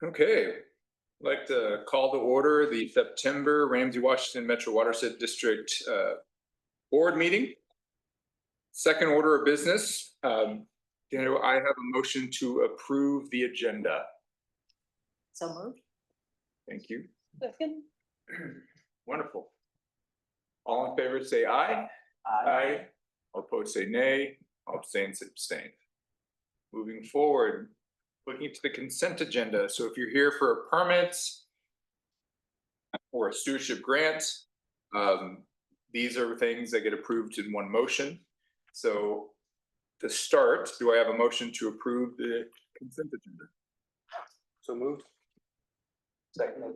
Okay, I'd like to call to order the September Ramsey-Washington Metro Watershed District Board meeting. Second order of business, I have a motion to approve the agenda. So moved. Thank you. Second. Wonderful. All in favor say aye. Aye. All opposed say nay. All abstain say abstain. Moving forward, looking to the consent agenda. So if you're here for a permit or a stewardship grant, these are things that get approved in one motion. So to start, do I have a motion to approve the consent agenda? So moved. Second.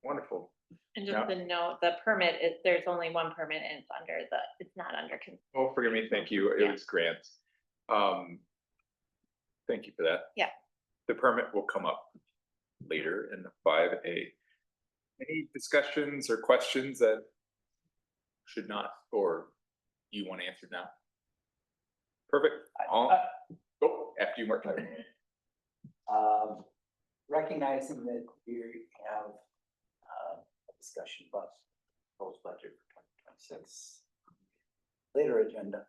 Wonderful. And just to note, the permit is, there's only one permit and it's under it's not under. Oh, forgive me. Thank you. It was grants. Thank you for that. Yeah. The permit will come up later in the 5A. Any discussions or questions that should not, or you want answered now? Perfect. After you, Mark. Recognizing that we have a discussion about proposed budget for 2026 later agenda.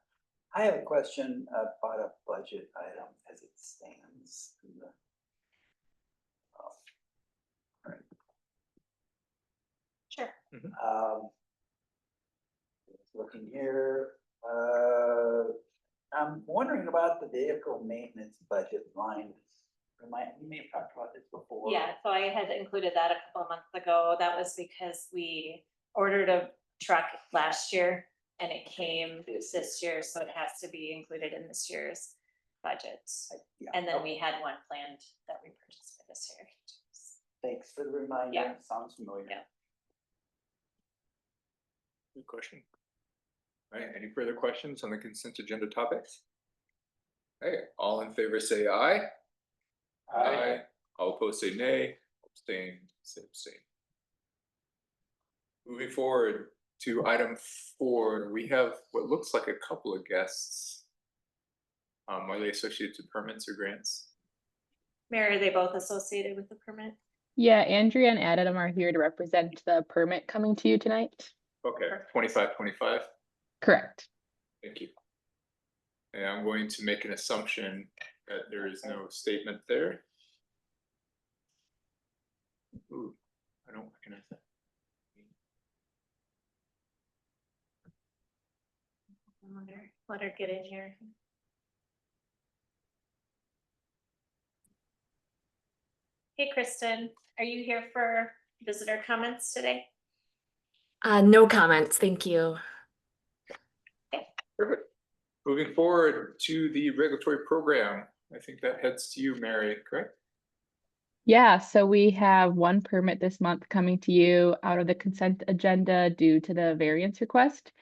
I have a question about a budget item as it stands in the Sure. Looking here, I'm wondering about the vehicle maintenance budget line. You may have talked about this before. Yeah, so I had included that a couple of months ago. That was because we ordered a truck last year and it came this year, so it has to be included in this year's budget. Yeah. And then we had one planned that we purchased for this year. Thanks for the reminder. Yeah. It sounds familiar. Yeah. Good question. All right, any further questions on the consent agenda topics? Okay, all in favor say aye. Aye. All opposed say nay. Abstain say abstain. Moving forward to item 4, we have what looks like a couple of guests. Are they associated to permits or grants? Mary, are they both associated with the permit? Yeah, Andrea and Adam are here to represent the permit coming to you tonight. Okay, 2525. Correct. Thank you. And I'm going to make an assumption that there is no statement there. Ooh, I don't recognize that. Let her get in here. Hey, Kristen, are you here for visitor comments today? No comments, thank you. Perfect. Moving forward to the regulatory program. I think that heads to you, Mary, correct? Yeah, so we have one permit this month coming to you out of the consent agenda due to the variance request.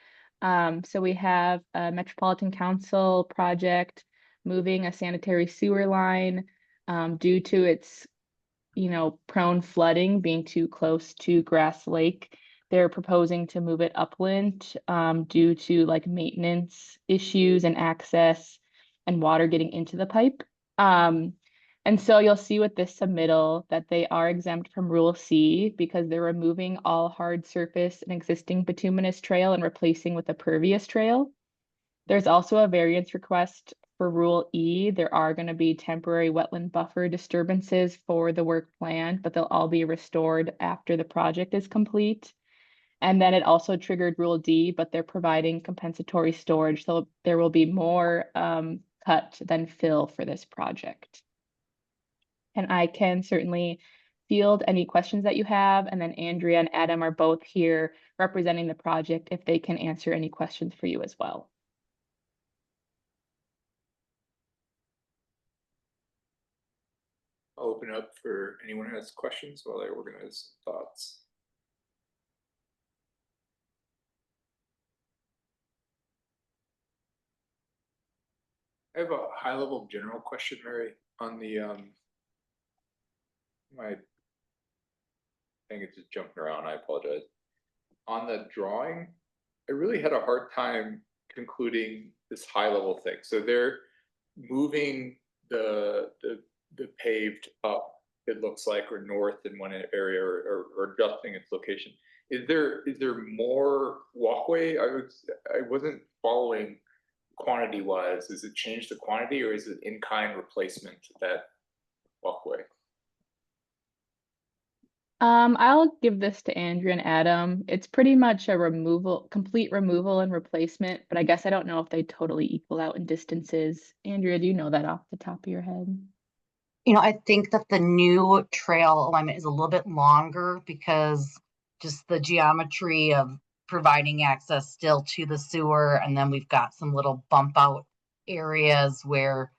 So we have a Metropolitan Council project moving a sanitary sewer line due to its, prone flooding being too close to Grass Lake. They're proposing to move it upland due to like maintenance issues and access and water getting into the pipe. And so you'll see with this submittal that they are exempt from Rule C because they're removing all hard surface and existing bituminous trail and replacing with a pervious trail. There's also a variance request for Rule E. There are going to be temporary wetland buffer disturbances for the work planned, but they'll all be restored after the project is complete. And then it also triggered Rule D, but they're providing compensatory storage, so there will be more cut than fill for this project. And I can certainly field any questions that you have. And then Andrea and Adam are both here representing the project if they can answer any questions for you as well. I'll open up for anyone who has questions while I organize thoughts. I have a high level general question, Mary, on the my thing is just jumping around. I apologize. On the drawing, I really had a hard time concluding this high level thing. So they're moving the paved up it looks like, or north in one area, or adjusting its location. Is there more walkway? I wasn't following quantity wise. Does it change the quantity, or is it in-kind replacement to that walkway? I'll give this to Andrew and Adam. It's pretty much a complete removal and replacement, but I guess I don't know if they totally equal out in distances. Andrea, do you know that off the top of your head? I think that the new trail alignment is a little bit longer because just the geometry of providing access still to the sewer. And then we've got some little bump out areas where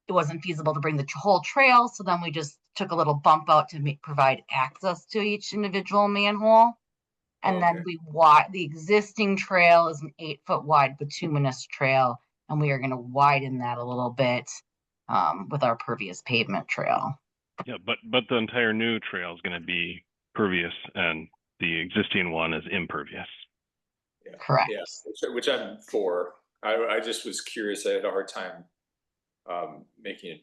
it wasn't feasible to bring the whole trail. So then we just took a little bump out to provide access to each individual manhole. And then the existing trail is an 8-foot wide bituminous trail. And we are going to widen that a little bit with our pervious pavement trail. Yeah, but the entire new trail is going to be pervious, and the existing one is impervious. Yeah. Correct. Yes, which I'm for. I just was curious. I had a hard time making it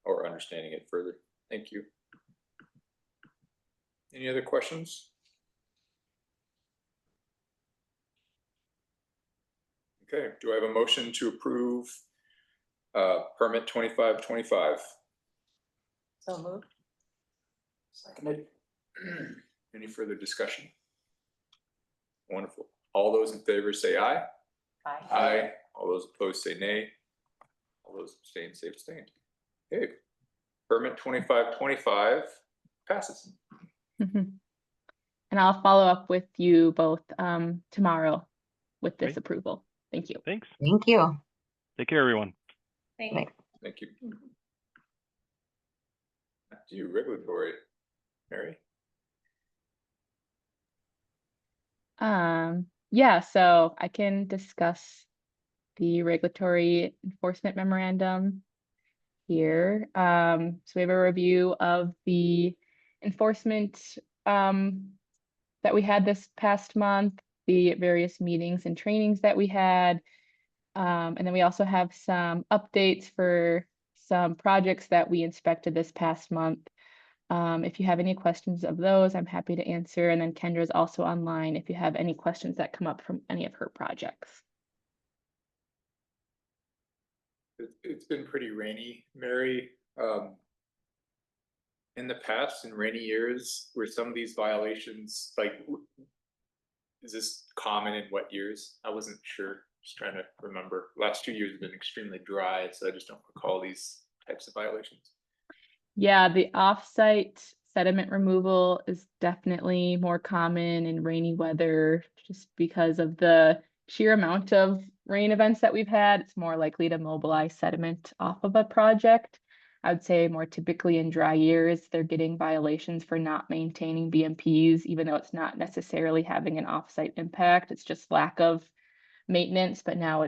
or understanding it further. Thank you. Any other questions? Okay, do I have a motion to approve permit 2525? So moved. Seconded. Any further discussion? Wonderful. All those in favor say aye. Aye. All those opposed say nay. All those abstained say abstained. Okay. Permit 2525 passes. And I'll follow up with you both tomorrow with this Great. approval. Thank you. Thanks. Thank you. Take care, everyone. Thank you. Thank you. Back to you, regulatory, Mary. Yeah, so I can discuss the regulatory enforcement memorandum here. So we have a review of the enforcement that we had this past month, the various meetings and trainings that we had. And then we also have some updates for some projects that we inspected this past month. If you have any questions of those, I'm happy to answer. And then Kendra's also online if you have any questions that come up from any of her projects. It's been pretty rainy, Mary. In the past, in rainy years, were some of these violations like, is this common in wet years? I wasn't sure. Just trying to remember. Last 2 years have been extremely dry, so I just don't recall these types of violations. Yeah, the off-site sediment removal is definitely more common in rainy weather just because of the sheer amount of rain events that we've had. It's more likely to mobilize sediment off of a project. I would say more typically in dry years, they're getting violations for not maintaining BMPs, even though it's not necessarily having an off-site impact. It's just lack of maintenance, but now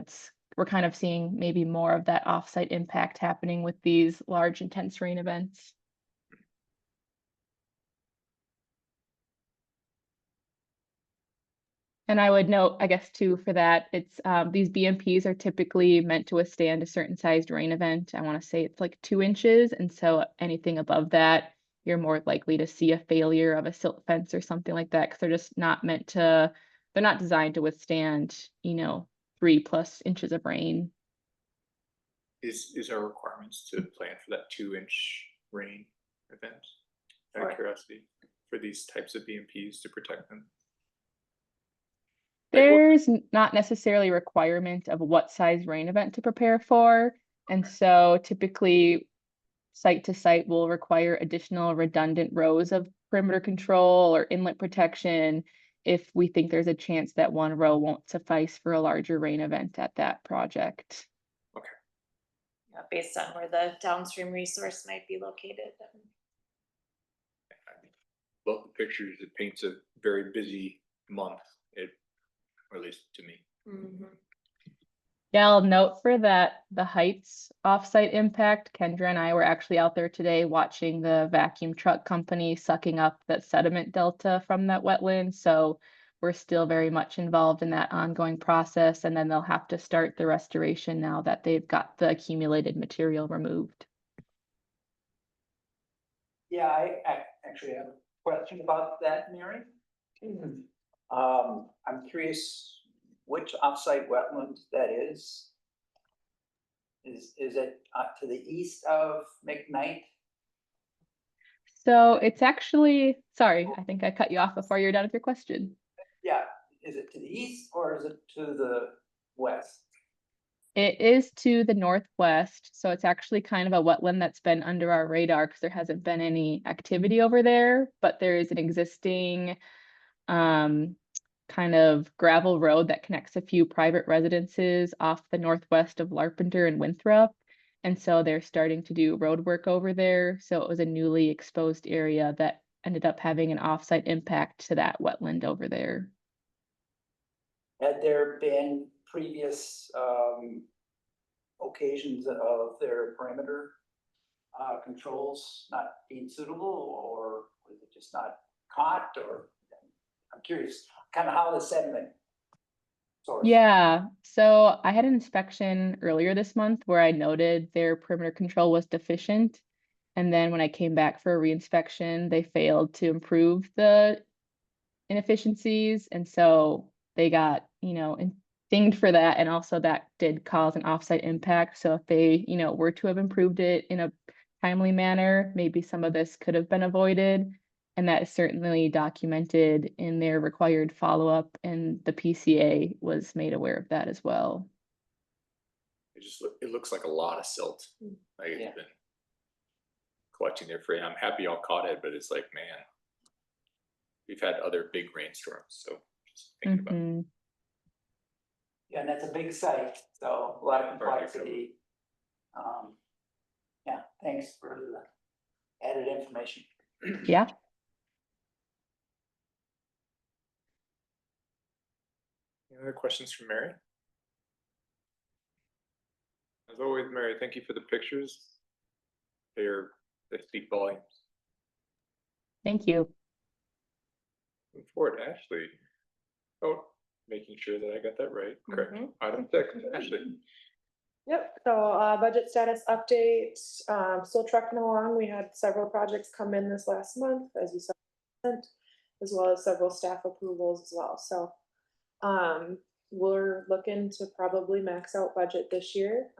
we're kind of seeing maybe more of that off-site impact happening with these large intense rain events. And I would note, I guess too, for that, it's these BMPs are typically meant to withstand a certain sized rain event. I want to say it's like 2 inches. And so anything above that, you're more likely to see a failure of a silt fence or something like that, because they're just not meant to, they're not designed to withstand, 3+ inches of rain. Is our requirements to plan for that 2-inch rain event? Out of curiosity, for these types of BMPs to protect them. There's not necessarily a requirement of what size rain event to prepare for. And so typically site to site will require additional redundant rows of perimeter control or inlet protection if we think there's a chance that one row won't suffice for a larger rain event at that project. Okay. Yeah, based on where the downstream resource might be located. I love the pictures. It paints a very busy month, or at least to me. Mm-hmm. Yeah, I'll note for that the Heights offsite impact, Kendra and I were actually out there today watching the vacuum truck company sucking up that sediment delta from that wetland. So we're still very much involved in that ongoing process, and then they'll have to start the restoration now that they've got the accumulated material removed. Yeah, I actually have a question about that, Mary. I'm curious which offsite wetland that is. Is it to the east of McKnight? So it's actually, sorry, I think I cut you off before you're done with your question. Yeah, is it to the east or is it to the west? It is to the northwest, so it's actually kind of a wetland that's been under our radar because there hasn't been any activity over there, but there is an existing kind of gravel road that connects a few private residences off the northwest of Larpenteur and Winthrop. And so they're starting to do road work over there. So it was a newly exposed area that ended up having an offsite impact to that wetland over there. Had there been previous occasions of their perimeter controls not being suitable, or was it just not caught, or I'm curious kind of how the sediment source. Yeah, so I had an inspection earlier this month where I noted their perimeter control was deficient. And then when I came back for a reinspection, they failed to improve the inefficiencies. And so they got, dinged for that. And also that did cause an offsite impact. So if they, were to have improved it in a timely manner, maybe some of this could have been avoided. And that is certainly documented in their required follow-up, and the PCA was made aware of that as well. It looks like a lot of silt. Like Yeah. it's been collecting there for, I'm happy y'all caught it, but it's like, man, we've had other big rainstorms, so just thinking about it. Mhm. Yeah, and that's a big site, so a lot of Right, complexity. Yeah, thanks for the added information. Yeah. Any other questions from Mary? As always, Mary, thank you for the pictures. They speak volumes. Thank you. Moving forward, Ashley. Oh, making sure that I got that right. Correct. Mhm. Item 6, Ashley. Yep, so budget status update, still trucking along. We had several projects come in this last month, as you saw, as well as several staff approvals as well. So we're looking to probably max out budget this year.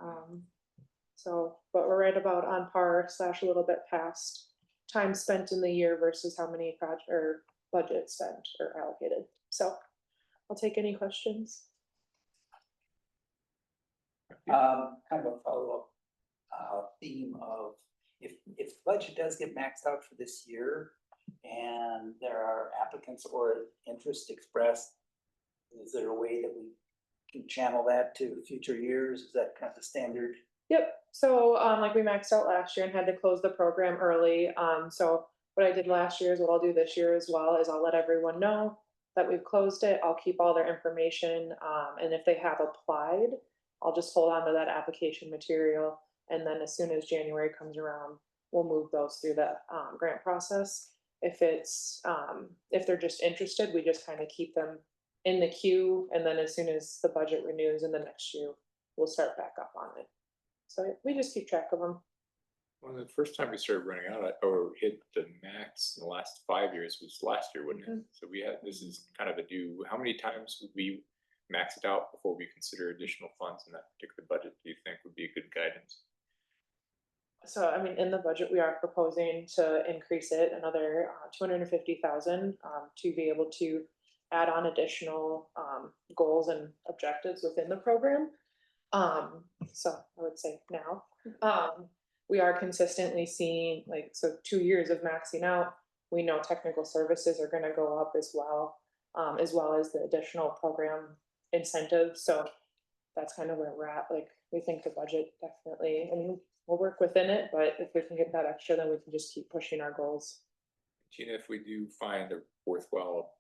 But we're right about on par / a little bit past time spent in the year versus how many project or budget spent or allocated. So I'll take any questions. Kind of a follow-up theme of if the budget does get maxed out for this year and there are applicants or interest expressed, is there a way that we can channel that to future years? Is that kind of the standard? Yep, so like we maxed out last year and had to close the program early. So what I did last year is what I'll do this year as well, is I'll let everyone know that we've closed it. I'll keep all their information, and if they have applied, I'll just hold on to that application material. And then as soon as January comes around, we'll move those through the grant process. If they're just interested, we just kind of keep them in the queue. And then as soon as the budget renews in the next year, we'll start back up on it. So we just keep track of them. Well, the first time we started running out or hit the max in the last 5 years was last year, wouldn't it? So this is kind of a new, how many times would we max it out before we consider additional funds in that particular budget? Do you think would be a good guidance? So, I mean, in the budget, we are proposing to increase it another 250,000 to be able to add on additional goals and objectives within the program. So I would say now, we are consistently seeing 2 years of maxing out. We know technical services are going to go up as well as the additional program incentives. So that's kind of where we're at. We think the budget definitely, I mean, we'll work within it, but if we can get that extra, then we can just keep pushing our goals. Tina, if we do find a worthwhile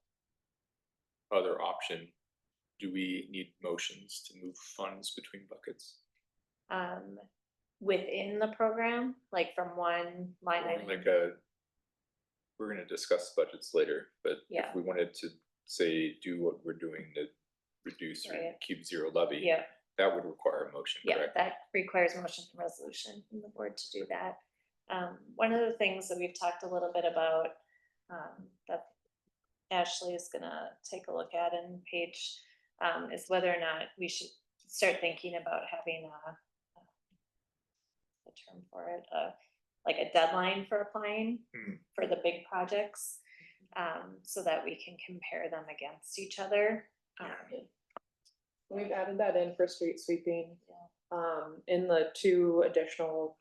other option, do we need motions to move funds between buckets? Within the program, like from one line item. We're gonna discuss budgets later, but Yeah. if we wanted to say, do what we're doing to reduce or Right. keep zero levy, Yeah, that would require a motion, yeah, correct? that requires motion and resolution from the board to do that. One of the things that we've talked a little bit about, that Ashley is gonna take a look at in Paige, is whether or not we should start thinking about having a term for it, like a deadline for applying for the big projects, so that we can compare them against each other. We've added that in for street sweeping. In the 2 additional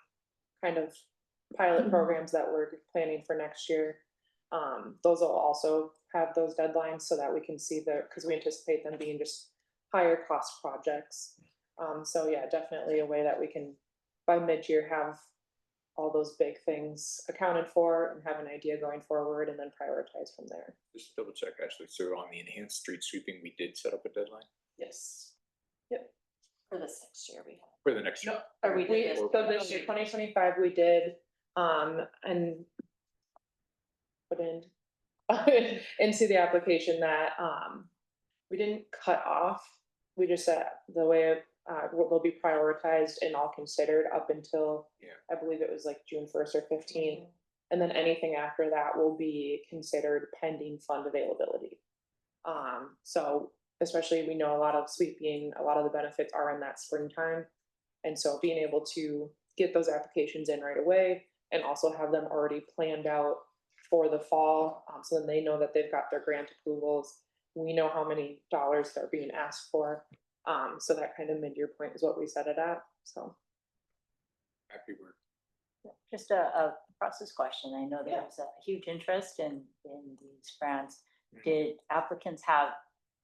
kind of pilot programs that we're planning for next year. Those will also have those deadlines so that we can see because we anticipate them being just higher cost projects. So yeah, definitely a way that we can, by mid-year, have all those big things accounted for and have an idea going forward and then prioritize from there. Just double check, actually. So on the enhanced street sweeping, we did set up a deadline Yes. For this next year, we have. for the next year. Or we did. So this year, 2025, we did, and put in into the application that, we didn't cut off. We just said the way of, will be prioritized and all considered up until, I believe it was like June 1st or 15th. And then anything after that will be considered pending fund availability. So especially we know a lot of sweeping, a lot of the benefits are in that springtime. And so being able to get those applications in right away and also have them already planned out for the fall, so then they know that they've got their grant approvals. We know how many dollars they're being asked for. So that kind of mid-year point is what we set it at, so. Happy work. Just a process question. I know there's a huge interest in these grants. Did applicants have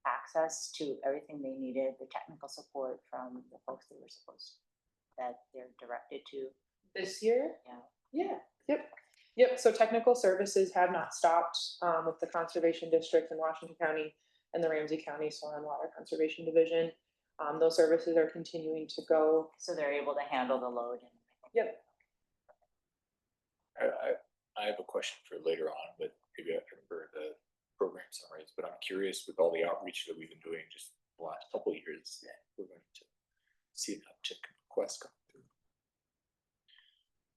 access to everything they needed, the technical support from the folks they were supposed, that they're directed to? This year? Yeah. Yep, so technical services have not stopped, with the Conservation District in Washington County and the Ramsey County Soil and Water Conservation Division. Those services are continuing to go. So they're able to handle the load and everything? Yep. I have a question for later on, but maybe I can remember the program summaries, but I'm curious with all the outreach that we've been doing just the last couple of years, we're going to see an uptick in requests come through.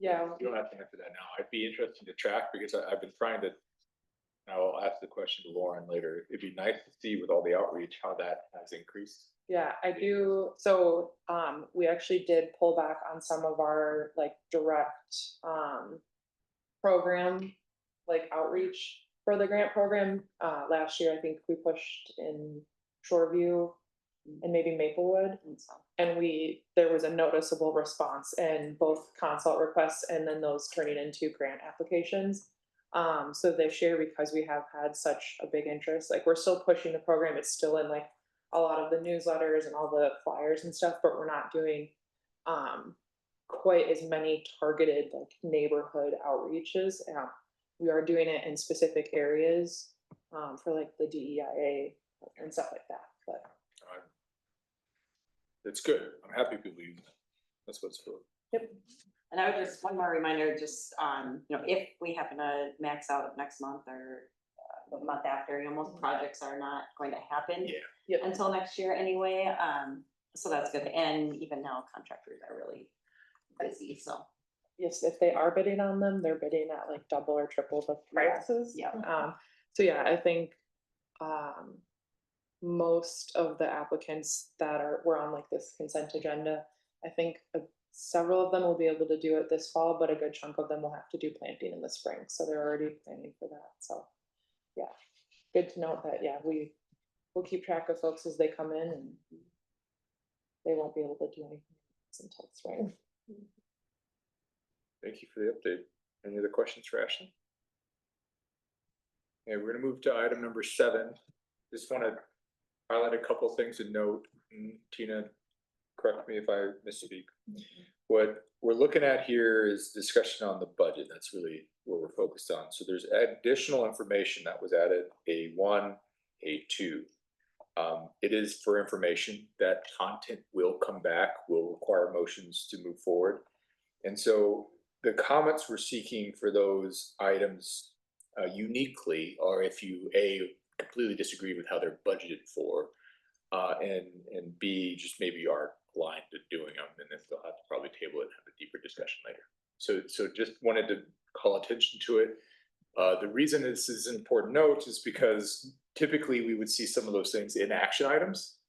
Yeah. You don't have to answer that now. I'd be interested to track because I've been trying to, I'll ask the question to Lauren later. It'd be nice to see with all the outreach how that has increased. Yeah, I do. So, we actually did pull back on some of our like direct, program, like outreach for the grant program. Last year, I think we pushed in Shoreview and maybe Maplewood. And there was a noticeable response in both consult requests and then those turning into grant applications. So this year, because we have had such a big interest, like we're still pushing the program, it's still in like a lot of the newsletters and all the flyers and stuff, but we're not doing quite as many targeted like neighborhood outreaches. We are doing it in specific areas for like the DEIA and stuff like that, but. It's good. I'm happy people use it. That's what's for. Yep. And I would just, one more reminder, just, if we happen to max out next month or the month after, most projects are not going to happen until next year anyway. So that's good. And even now contractors are really busy, so. Yes, if they are bidding on them, they're bidding at like double or triple the prices. So yeah, I think, most of the applicants that were on like this consent agenda, I think several of them will be able to do it this fall, but a good chunk of them will have to do planting in the spring. So they're already planning for that. So yeah, good to note that, we'll keep track of folks as they come in and they won't be able to do anything until spring. Thank you for the update. Any other questions for Ashley? Okay, we're gonna move to item number 7. Just want to highlight a couple things to note. Tina, correct me if I misspeak. What we're looking at here is discussion on the budget. That's really what we're focused on. So there's additional information that was added, A1, A2. It is for information. That content will come back, will require motions to move forward. And so the comments we're seeking for those items uniquely are if you, A, completely disagree with how they're budgeted for, and B, just maybe aren't aligned to doing them, and then they'll have to probably table it and have a deeper discussion later. So just wanted to call attention to it. The reason this is an important note is because typically we would see some of those things in action items.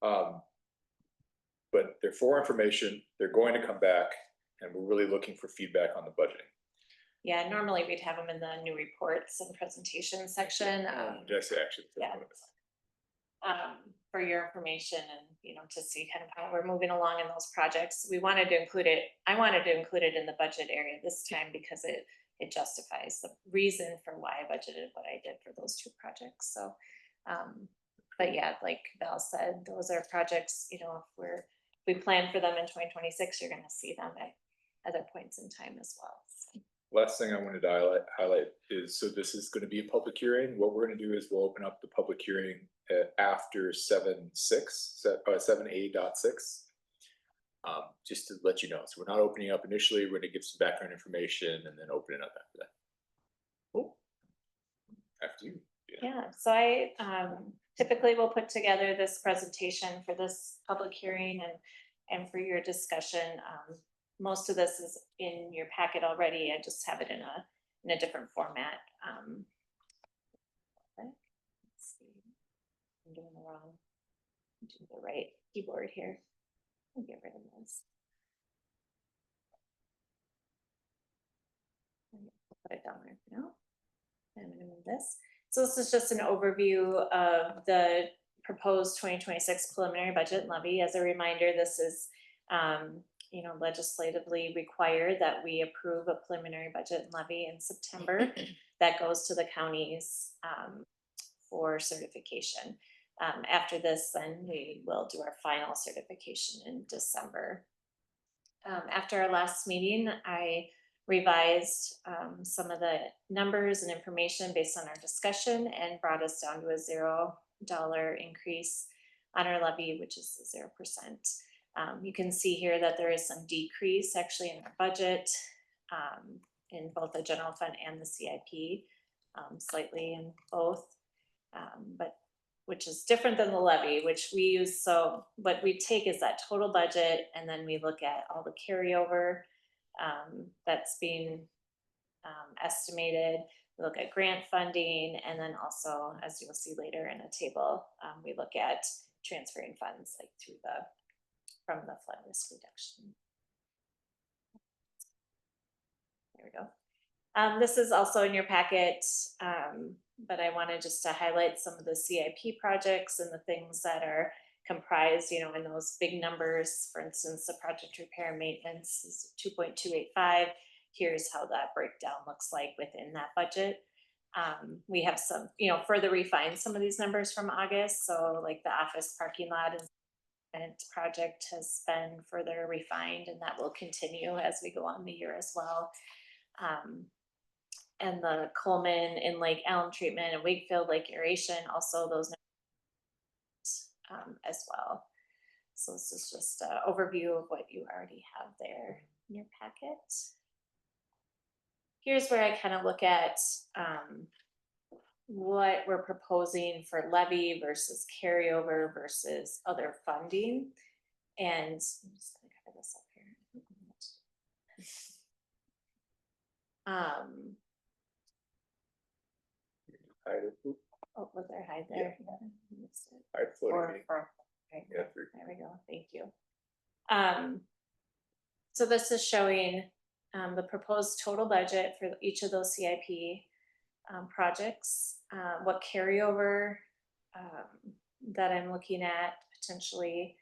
But they're for information, they're going to come back, and we're really looking for feedback on the budgeting. Yeah, normally we'd have them in the new reports and presentation section. Did I say action? Yeah. For your information and, you know, to see kind of how we're moving along in those projects. We wanted to include it, I wanted to include it in the budget area this time because it justifies the reason for why I budgeted what I did for those two projects. So, but yeah, like Val said, those are projects, you know, if we plan for them in 2026, you're going to see them at other points in time as well. So. Last thing I wanted to highlight is, so this is going to be a public hearing. What we're going to do is we'll open up the public hearing after 7A.6. Just to let you know. So we're not opening up initially. We're going to give some background information and then open it up after that. Cool. After you. Yeah, so I typically will put together this presentation for this public hearing and for your discussion. Most of this is in your packet already. I just have it in a different format. Let's see. I'm doing the right keyboard here. I'll get rid of this. Put it down there for now. I'm going to move this. So this is just an overview of the proposed 2026 preliminary budget levy. As a reminder, this is you know, legislatively required that we approve a preliminary budget levy in September that goes to the counties for certification. After this, then we will do our final certification in December. After our last meeting, I revised some of the numbers and information based on our discussion and brought us down to a $0 increase on our levy, which is 0%. You can see here that there is some decrease actually in our budget in both the general fund and the CIP, slightly in both, but which is different than the levy, which we use. So what we take is that total budget, and then we look at all the carryover that's being estimated. We look at grant funding, and then also, as you'll see later in a table, we look at transferring funds like from the flood risk reduction. There we go. This is also in your packet, but I wanted just to highlight some of the CIP projects and the things that are comprised, you know, in those big numbers. For instance, the project repair and maintenance is 2.285. Here's how that breakdown looks like within that budget. We have some, you know, further refined some of these numbers from August. So like the office parking lot project has been further refined, and that will continue as we go on the year as well. And the Coleman and Lake Elm treatment and Wakefield Lake aeration, also those as well. So this is just an overview of what you already have there in your packet. Here's where I kind of look at what we're proposing for levy versus carryover versus other funding. And I'm just gonna cover this up here. Oh, was there hide there? Hide floating. Okay. Yeah, there we go. Thank you. So this is showing the proposed total budget for each of those CIP projects, what carryover that I'm looking at potentially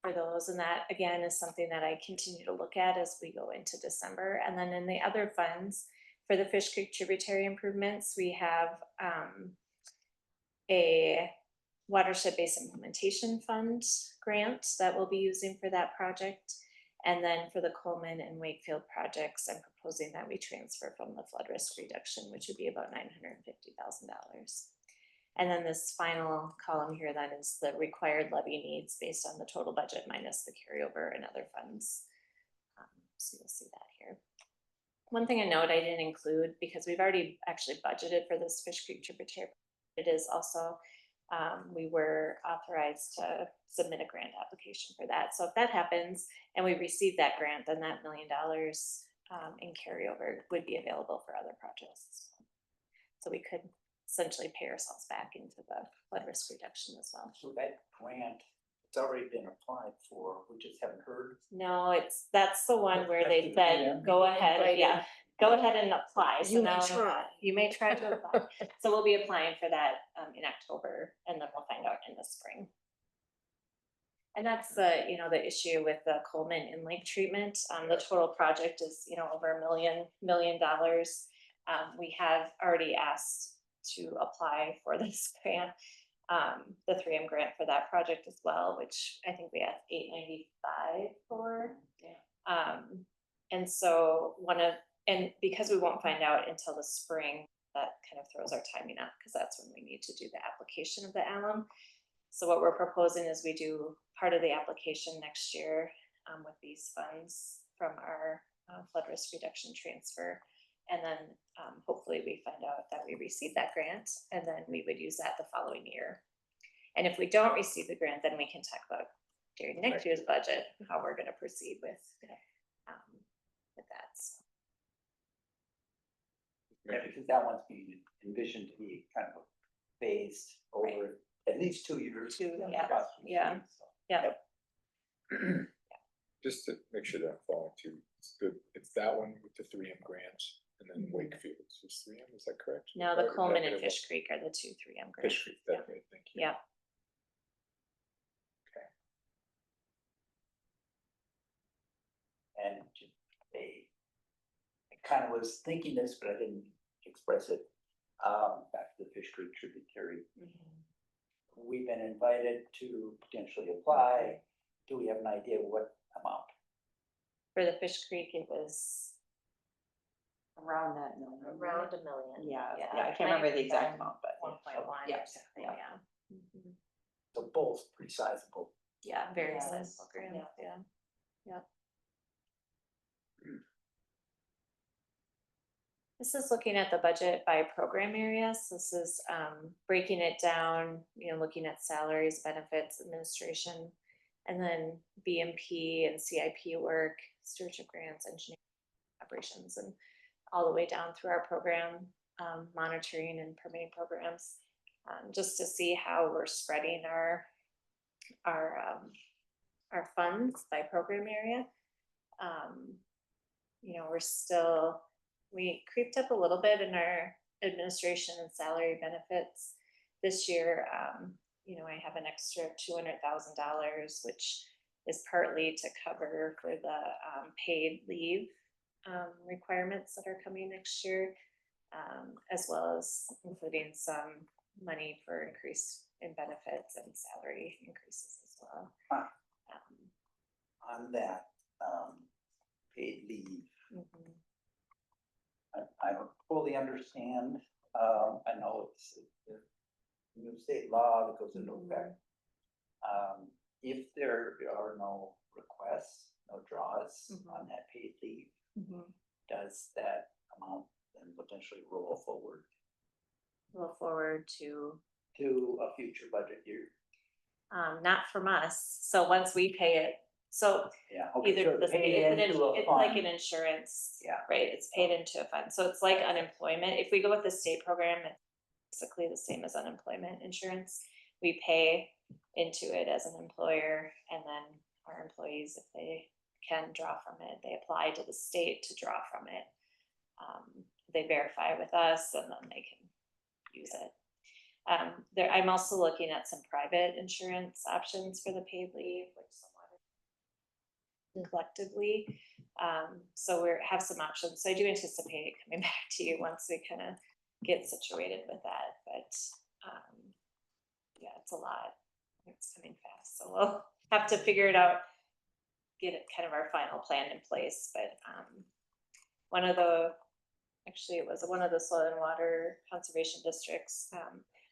for those. And that again is something that I continue to look at as we go into December. And then in the other funds for the Fish Creek tributary improvements, we have a watershed-based implementation fund grant that we'll be using for that project. And then for the Coleman and Wakefield projects, I'm proposing that we transfer from the flood risk reduction, which would be about $950,000. And then this final column here, that is the required levy needs based on the total budget minus the carryover and other funds. So you'll see that here. One thing I note I didn't include, because we've already actually budgeted for this Fish Creek tributary, it is also we were authorized to submit a grant application for that. So if that happens and we receive that grant, then that $1 million in carryover would be available for other projects. So we could essentially pay ourselves back into the flood risk reduction as well. So that grant, it's already been applied for, we just haven't heard. No, that's the one where they That's the said, grant. go ahead, Right. yeah, go ahead and apply. So You may now try. you may try to apply. So we'll be applying for that in October, and then we'll find out in the spring. And that's the, the issue with the Coleman in-lake treatment. The total project is, over $1 million. We have already asked to apply for this grant, the 3M grant for that project as well, which I think we have $895 for. And so because we won't find out until the spring, that kind of throws our timing off, because that's when we need to do the application of the alum. So what we're proposing is we do part of the application next year with these funds from our flood risk reduction transfer. And then hopefully we find out that we receive that grant, and then we would use that the following year. And if we don't receive the grant, then we can talk about during next year's budget, how we're gonna proceed with that. So. Yeah, because that one's being envisioned to be kind of phased over at least 2 years. Yeah. Possibly Yeah. three, so. Yeah. Just to make sure that I'm following too, it's that one with the 3M grant, and then Wakefield's is 3M, is that correct? No, the Or Coleman and negative Fish Creek are the 2 3M grants. Fish Creek, that's right, thank you. Yeah. And I kind of was thinking this, but I didn't express it. Back to the Fish Creek tributary. We've been invited to potentially apply. Do we have an idea what amount? For the Fish Creek, it was Around that million. around $1 million. Yeah, I can't remember the exact amount, but. 1.1 Yeah. or something, yeah. So both pretty sizable. Yeah, very Yes. sizable grant, Yeah. yeah. This is looking at the budget by program areas. This is breaking it down, looking at salaries, benefits, administration, and then BMP and CIP work, stewardship grants, engineering operations, and all the way down through our program monitoring and permitting programs, just to see how we're spreading our funds by program area. We creeped up a little bit in our administration and salary benefits this year. I have an extra $200,000, which is partly to cover for the paid leave requirements that are coming next year, as well as including some money for increase in benefits and salary increases as well. On that paid leave, Mhm. I don't fully understand. I know it's a new state law that goes into effect. If there are no requests, no draws on that paid leave, does that amount then potentially roll forward Roll forward to a future budget year? not from us. So once we pay it, so Yeah. Okay, either so the paid into a it's like fund. an insurance, Yeah. right? It's paid into a fund. So it's like unemployment. If we go with the state program, it's basically the same as unemployment insurance. We pay into it as an employer, and then our employees, if they can draw from it, they apply to the state to draw from it. They verify with us, and then they can use it. I'm also looking at some private insurance options for the paid leave, which somewhat collectively. So we have some options. So I do anticipate coming back to you once we kind of get situated with that. But yeah, it's a lot. It's coming fast. So we'll have to figure it out, get it kind of our final plan in place. But it was one of the soil and water conservation districts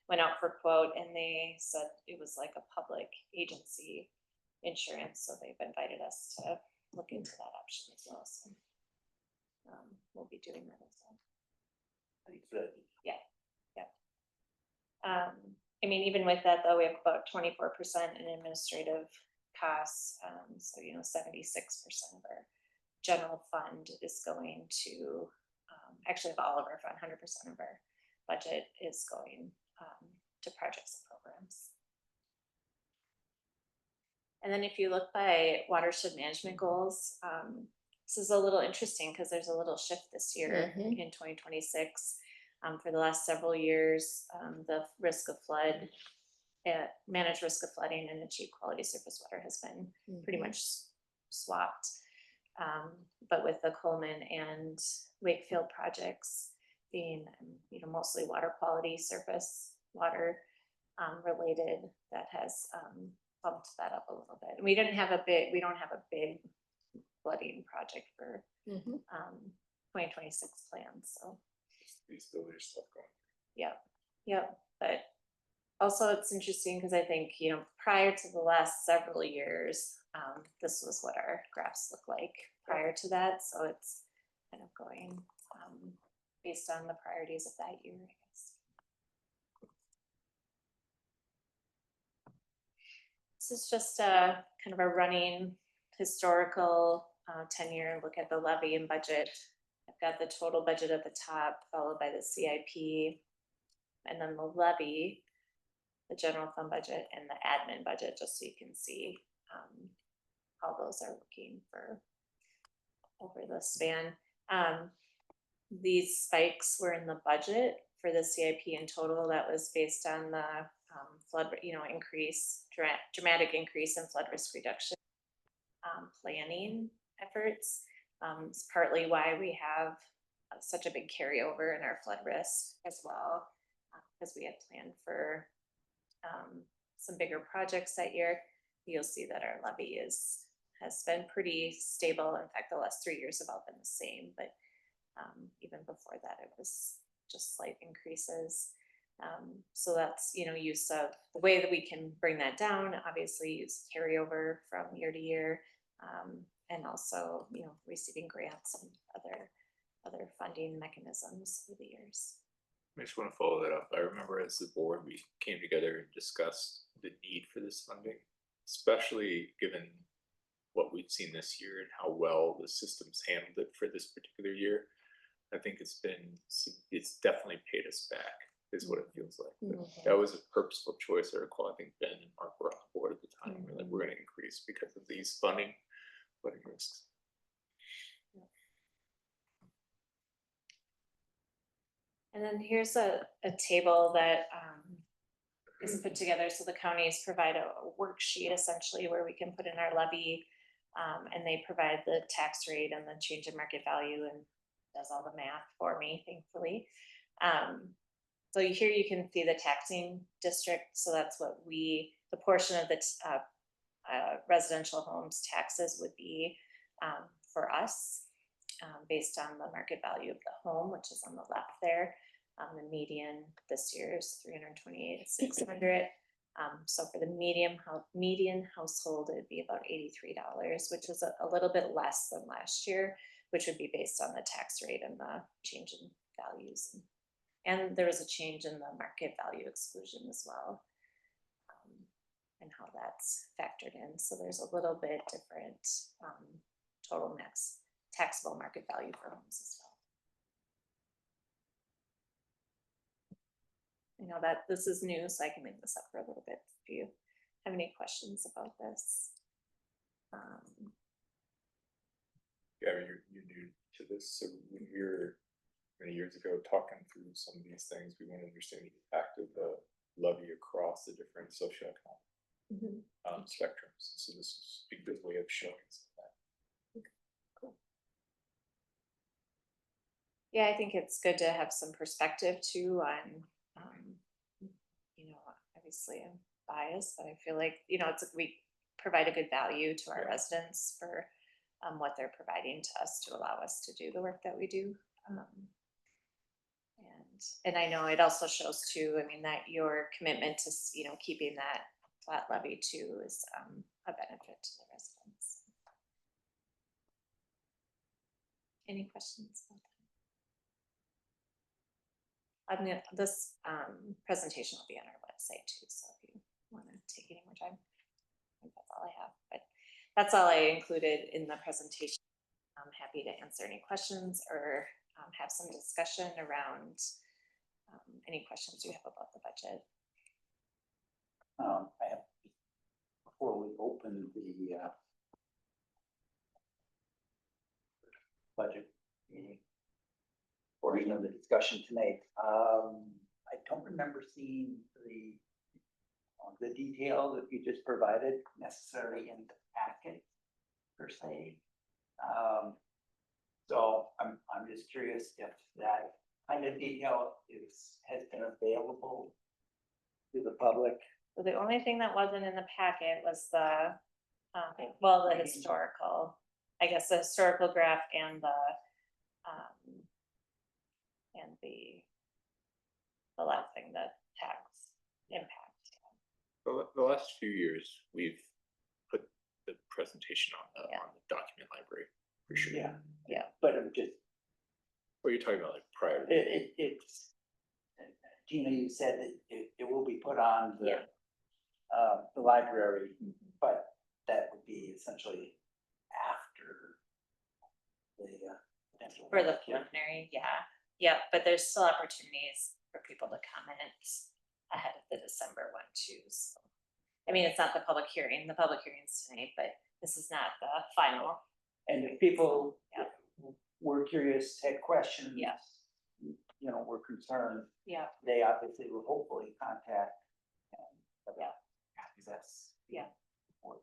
went out for quote, and they said it was like a public agency insurance. So they've invited us to look into that option as well. So we'll be doing that as well. Good. Yeah. I mean, even with that though, we have about 24% in administrative costs. So, 76% of our general fund is going to, actually of all of our fund, 100% of our budget is going to projects and programs. And then if you look by watershed management goals, this is a little interesting because there's a little shift this year in 2026. For the last several years, the risk of flood, managed risk of flooding and achieve quality surface water has been pretty much swapped. But with the Coleman and Wakefield projects being, mostly water quality, surface water related, that has bumped that up a little bit. And we don't have a big flooding project for 2026 plans. So feasibility stuff going. yeah, but also it's interesting because I think, prior to the last several years, this was what our graphs look like prior to that. So it's kind of going based on the priorities of that year, I guess. This is just a kind of a running historical 10-year look at the levy and budget. I've got the total budget at the top, followed by the CIP, and then the levy, the general fund budget, and the admin budget, just so you can see how those are looking for over the span. These spikes were in the budget for the CIP in total. That was based on the flood, dramatic increase in flood risk reduction planning efforts. It's partly why we have such a big carryover in our flood risk as well, because we had planned for some bigger projects that year. You'll see that our levy has been pretty stable. In fact, the last 3 years have all been the same, but even before that, it was just slight increases. So that's, use of the way that we can bring that down, obviously use carryover from year to year, and also, receiving grants and other funding mechanisms through the years. I just want to follow that up. I remember as the board, we came together and discussed the need for this funding, especially given what we've seen this year and how well the system's handled it for this particular year. I think it's definitely paid us back, is what it feels like. That was a purposeful choice. I recall, I think Ben and Mark were on the board at the time. We're like, we're going to increase because of these flooding risks. And then here's a table that is put together. So the counties provide a worksheet essentially where we can put in our levy, and they provide the tax rate and the change in market value and does all the math for me, thankfully. So here you can see the taxing district. So that's what the portion of the residential homes taxes would be for us, based on the market value of the home, which is on the left there. The median this year is $328,600. So for the median household, it'd be about $83, which is a little bit less than last year, which would be based on the tax rate and the change in values. And there was a change in the market value exclusion as well, and how that's factored in. So there's a little bit different total max taxable market value for homes as well. I know that this is new, so I can make this up for a little bit if you have any questions about this. Yeah, you're new to this, so when you're many years ago talking through some of these things, we want to understand the impact of the levy across the different socioeconomic spectrums. So this is a good way of showing some of that. Okay, cool. Yeah, I think it's good to have some perspective too on, obviously I'm biased, but I feel like, we provide a good value to our residents for what they're providing to us to allow us to do the work that we do. And I know it also shows too, that your commitment to, keeping that flat levy too is a benefit to the residents. Any questions about that? This presentation will be on our website. website too, so if you wanna take any more time. I think that's all I have, but that's all I included in the presentation. I'm happy to answer any questions or have some discussion around any questions you have about the budget. I have, before we open the budget meeting portion of the discussion tonight, I don't remember seeing the detail that you just provided necessarily in the packet per se. So I'm just curious if that kind of detail has been available to the public. So the only thing that wasn't in the packet was the historical, I guess the historical graph and the last thing, the tax impact. The last few years, we've put the presentation on the document library, for sure. Yeah, but I'm just, What are you talking about, like prior? it's, Gina, you said that it will be put on the library, but that would be essentially after the potential. For the preliminary, yeah, but there's still opportunities for people to comment ahead of the December one too, so. I mean, it's not the public hearing is tonight, but this is not the final. And if people were curious, had questions. Yeah. You know, were concerned, Yeah, they obviously will hopefully contact access. Yeah. Or-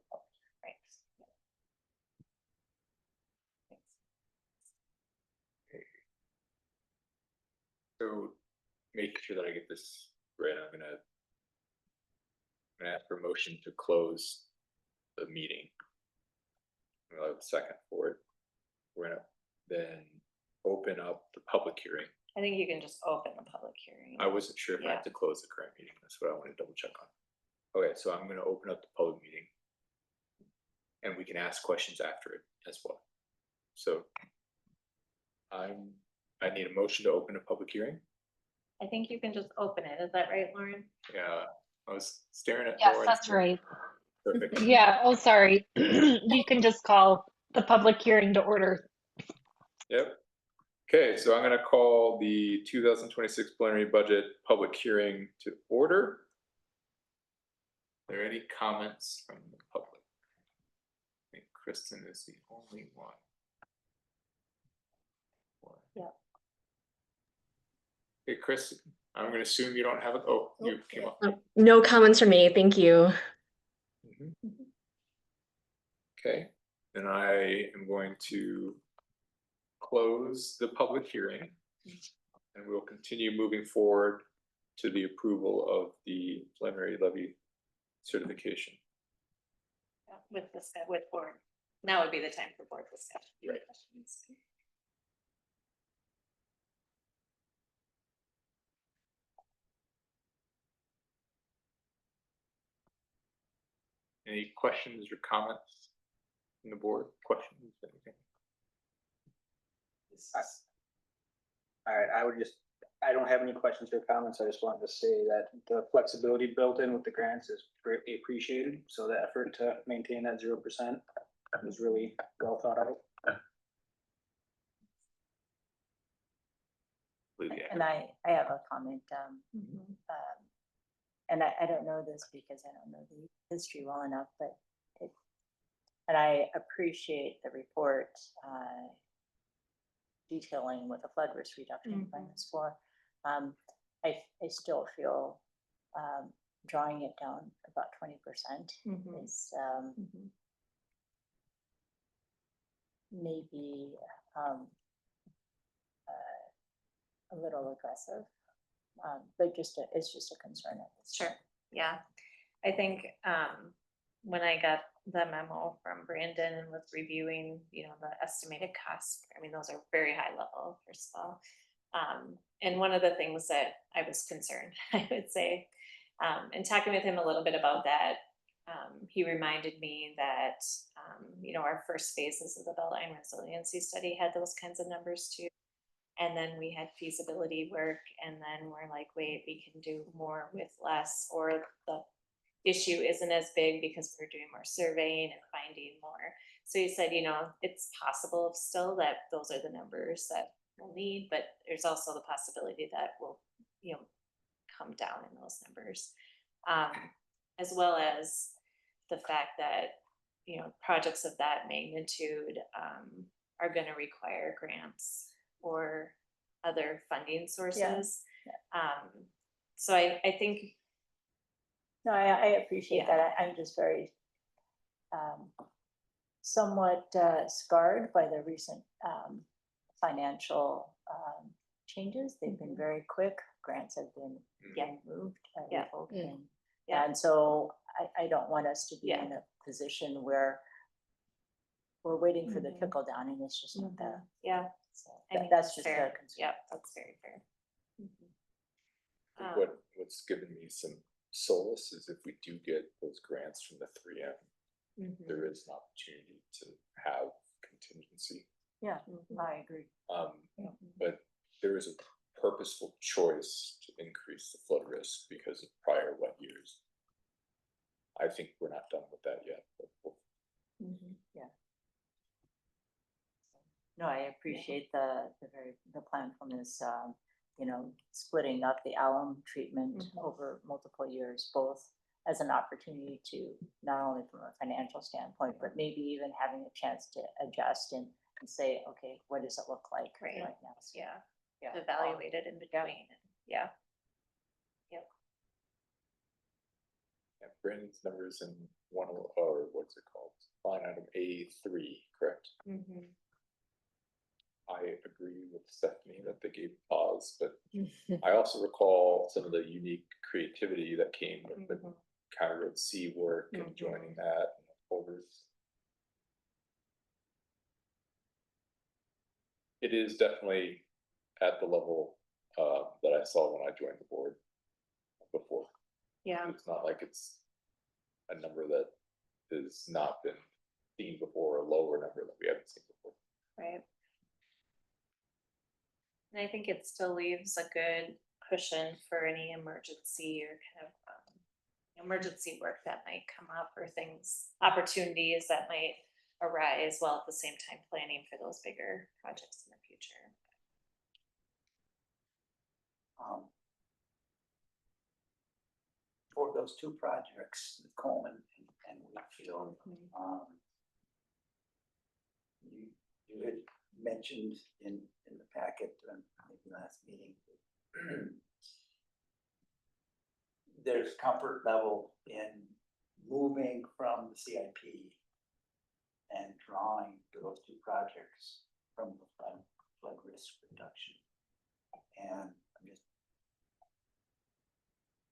right. So make sure that I get this right. I'm gonna ask for a motion to close the meeting. I'll have a second for it. We're gonna then open up the public hearing. I think you can just open the public hearing. I wasn't sure if I had to close the current meeting. That's what I want to double check on. Okay, so I'm gonna open up the public meeting. And we can ask questions after it as well. So I need a motion to open a public hearing. I think you can just open it. Is that right, Lauren? Yeah, I was staring at. Yes, Lauren. that's right. Perfect. Yeah, oh, sorry. You can just call the public hearing to order. Yep. Okay, so I'm gonna call the 2026 preliminary budget public hearing to order. Are there any comments from the public? I think Kristen is the only one. Yeah. Hey, Chris, I'm gonna assume you don't have it. Oh, you came up. No comments from me. Thank you. Okay, then I am going to close the public hearing. And we'll continue moving forward to the approval of the preliminary levy certification. With board. Now would be the time for board discussion. Right. Any questions or comments from the board? Questions, anything? All right, I don't have any questions or comments. I just wanted to say that the flexibility built in with the grants is greatly appreciated. So the effort to maintain that 0% was really well thought out. And I have a comment, and I don't know this because I don't know the history well enough, but and I appreciate the report detailing what the flood risk reduction plan is for. I still feel drawing it down about 20% is maybe a little aggressive, but it's just a concern. Sure, yeah. I think when I got the memo from Brandon and was reviewing, the estimated costs, I mean, those are very high level, first of all. And one of the things that I was concerned, I would say, and talking with him a little bit about that, he reminded me that, our first phases of the Beltline resiliency study had those kinds of numbers too. And then we had feasibility work, and then we're like, wait, we can do more with less, or the issue isn't as big because we're doing more surveying and finding more. So he said, it's possible still that those are the numbers that we'll need, but there's also the possibility that we'll, come down in those numbers. As well as the fact that, projects of that magnitude are going to require grants or other funding sources. So I think. No, I appreciate Yeah. that. I'm just very somewhat scarred by the recent financial changes. They've been very quick. Grants have been moved, Yeah. revoked, Yeah. and so I don't want us to be Yeah. in a position where we're waiting for the Mhm. trickle down, and it's just not there. Yeah. So I think that's just fair. a concern. Yeah, that's very fair. I think what's given me some solace is if we do get those grants from the 3M, Mhm. there is an opportunity to have contingency. Yeah, I agree. But there is a purposeful choice to increase the flood risk because of prior wet years. I think we're not done with that yet, but Yeah. No, I appreciate the planfulness, splitting up the alum treatment over multiple years, both as an opportunity to, not only from a financial standpoint, but maybe even having a chance to adjust and say, okay, what does it look like right now? Yeah. Yeah. Evaluate it in between. Yeah. Brandon's numbers in or what's it called? Line item A3, correct? I agree with Stephanie that they gave pause, but I also recall some of the unique creativity that came with the County Road C work and joining that and folders. It is definitely at the level that I saw when I joined the board before. Yeah. It's not like it's a number that has not been seen before, a lower number that we haven't seen before. Right. And I think it still leaves a good cushion for any emergency or kind of emergency work that might come up, or opportunities that might arise, while at the same time planning for those bigger projects in the future. For those two projects, the Coleman and Whitfield, you had mentioned in the packet, maybe last meeting, there's comfort level in moving from the CIP and drawing for those two projects from the flood risk reduction. And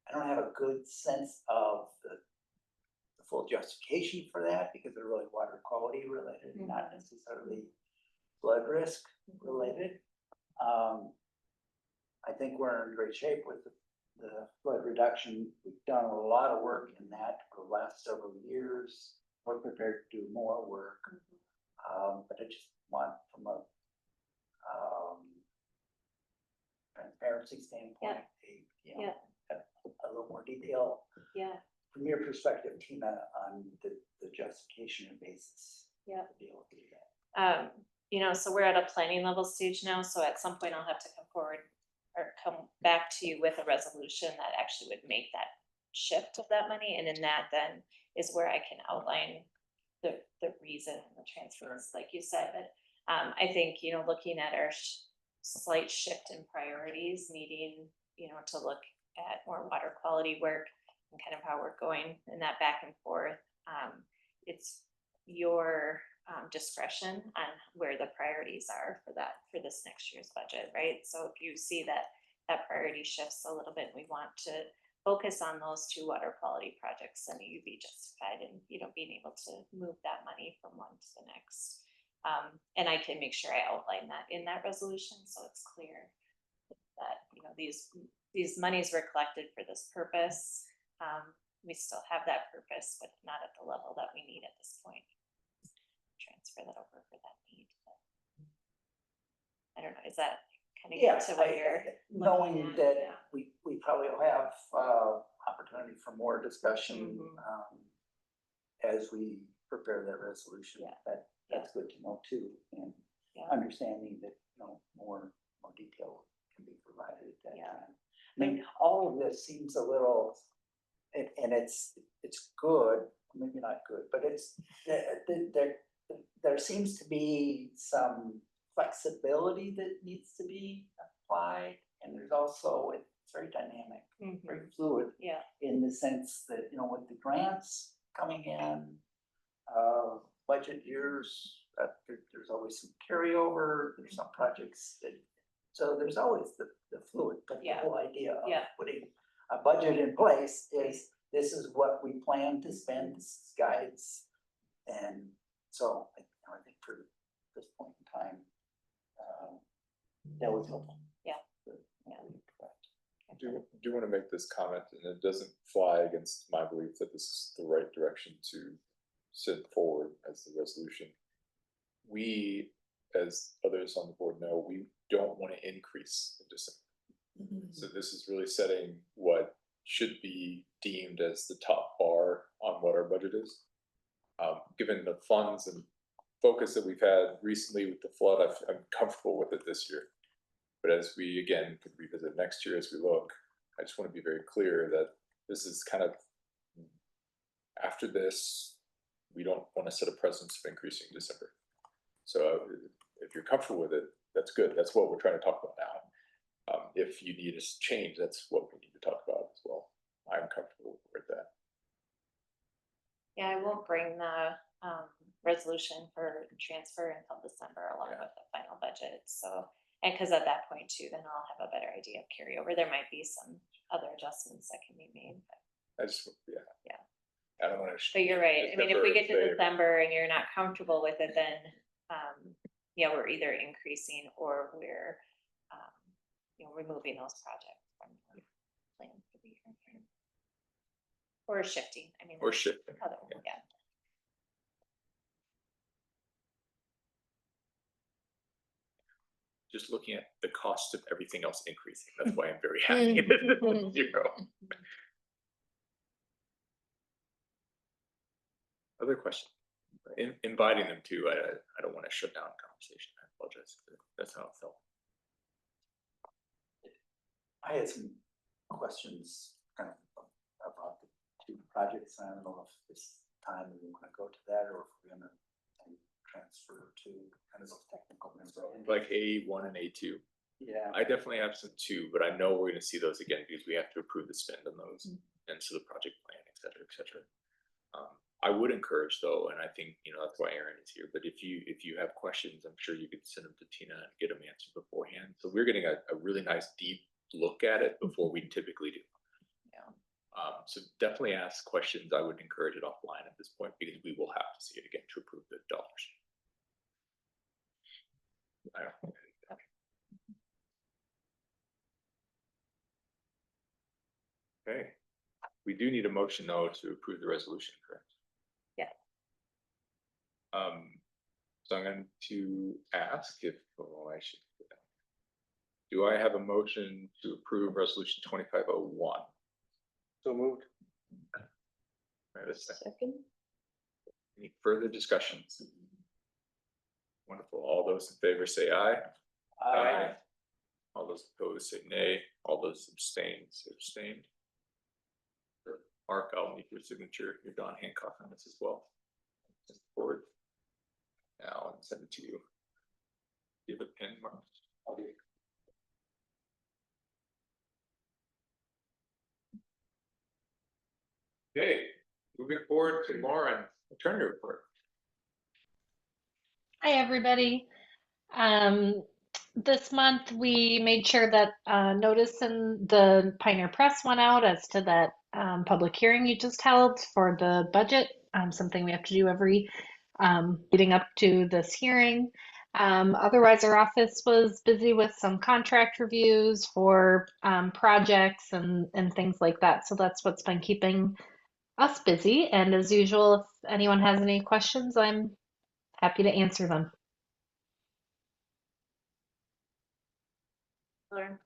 I don't have a good sense of the full justification for that, because they're really water quality related, not necessarily flood risk related. I think we're in great shape with the flood reduction. We've done a lot of work in that for the last several years. We're prepared to do more work. But I just want, from a transparency standpoint, a little more detail. From your perspective, Tina, on the justification and basis. To be able to do that. So we're at a planning level stage now, so at some point I'll have to come forward or come back to you with a resolution that actually would make that shift of that money, and in that then is where I can outline the reason and the transfers, like you said. But I think, looking at our slight shift in priorities, needing, to look at more water quality work and kind of how we're going in that back and forth. It's your discretion on where the priorities are for this next year's budget, right? So if you see that priority shifts a little bit, we want to focus on those two water quality projects, then you'd be justified in, being able to move that money from one to the next. And I can make sure I outline that in that resolution, so it's clear that, these monies were collected for this purpose. We still have that purpose, but not at the level that we need at this point. Transfer that over for that need. I don't know, is that kind of Yeah, get to what you're. knowing looking at, that yeah. we probably will have, opportunity for more discussion, as we prepare that resolution. Yeah. That's good to know too, and Yeah. understanding that, more detail can be provided at that Yeah. time. I mean, all of this seems a little, and it's good, maybe not good, but there seems to be some flexibility that needs to be applied, and there's also, it's very dynamic, very fluid. Yeah. In the sense that, with the grants coming in, budget years, there's always some carryover, there's some projects that, so there's always the fluid, but the Yeah. whole idea of Yeah. putting a budget in place is, this is what we plan to spend, this is guides. And so, I think for this point in time, that was helpful. Yeah. Do want to make this comment, and it doesn't fly against my belief that this is the right direction to send forward as the resolution. We, as others on the board know, we don't want to increase in December. So this is really setting what should be deemed as the top bar on what our budget is. Given the funds and focus that we've had recently with the flood, I'm comfortable with it this year. But as we, again, could revisit next year as we look, I just want to be very clear that this is kind of, after this, we don't want to set a precedent of increasing December. So if you're comfortable with it, that's good. That's what we're trying to talk about now. If you need us to change, that's what we need to talk about as well. I'm comfortable with that. Yeah, I won't bring the resolution for transfer until December along with the final budget, so. And because at that point too, then I'll have a better idea of carryover. There might be some other adjustments that can be made. I just, yeah. Yeah. I don't want to. But you're right. I mean, if we get to December, December and you're not comfortable with it, then, we're either increasing or we're, removing those projects from the plan for the year. Or shifting, I mean. Or shifting, Yeah. Just looking at the cost of everything else increasing. That's why I'm very happy that this is 0. Other question? Inviting them to, I don't want to shut down conversation. I apologize. That's how it felt. I had some questions kind of about the two projects. I don't know if this time we want to go to that, or if we're gonna transfer to kind of those technical ones. Like A1 and A2. Yeah. I definitely have some too, but I know we're going to see those again because we have to approve the spend on those, and so the project plan, et cetera, et cetera. I would encourage though, and I think that's why Aaron is here. But if you have questions, I'm sure you could send them to Tina and get them answered beforehand. So we're getting a really nice deep look at it before we typically do. So definitely ask questions. I would encourage it offline at this point because we will have to see it again to approve the dollars. Okay, we do need a motion though to approve the resolution, correct? Yeah. So I'm going to ask if do I have a motion to approve resolution 2501? So moved. Right, a second. Any further discussions? Wonderful. All those in favor say aye. Aye. All those opposed say nay. All those abstain say abstained. Mark, I'll need your signature. You're Don Hancock on this as well. Forward. Now and send it to you. Give a pin, Mark. Okay, moving forward to Lauren, attorney report. Hi, everybody. This month we made sure that notice in the Pioneer Press went out as to that public hearing you just held for the budget, something we have to do every leading up to this hearing. Otherwise, our office was busy with some contract reviews for projects and things like that. So that's what's been keeping us busy. And as usual, if anyone has any questions, I'm happy to answer them. Lauren?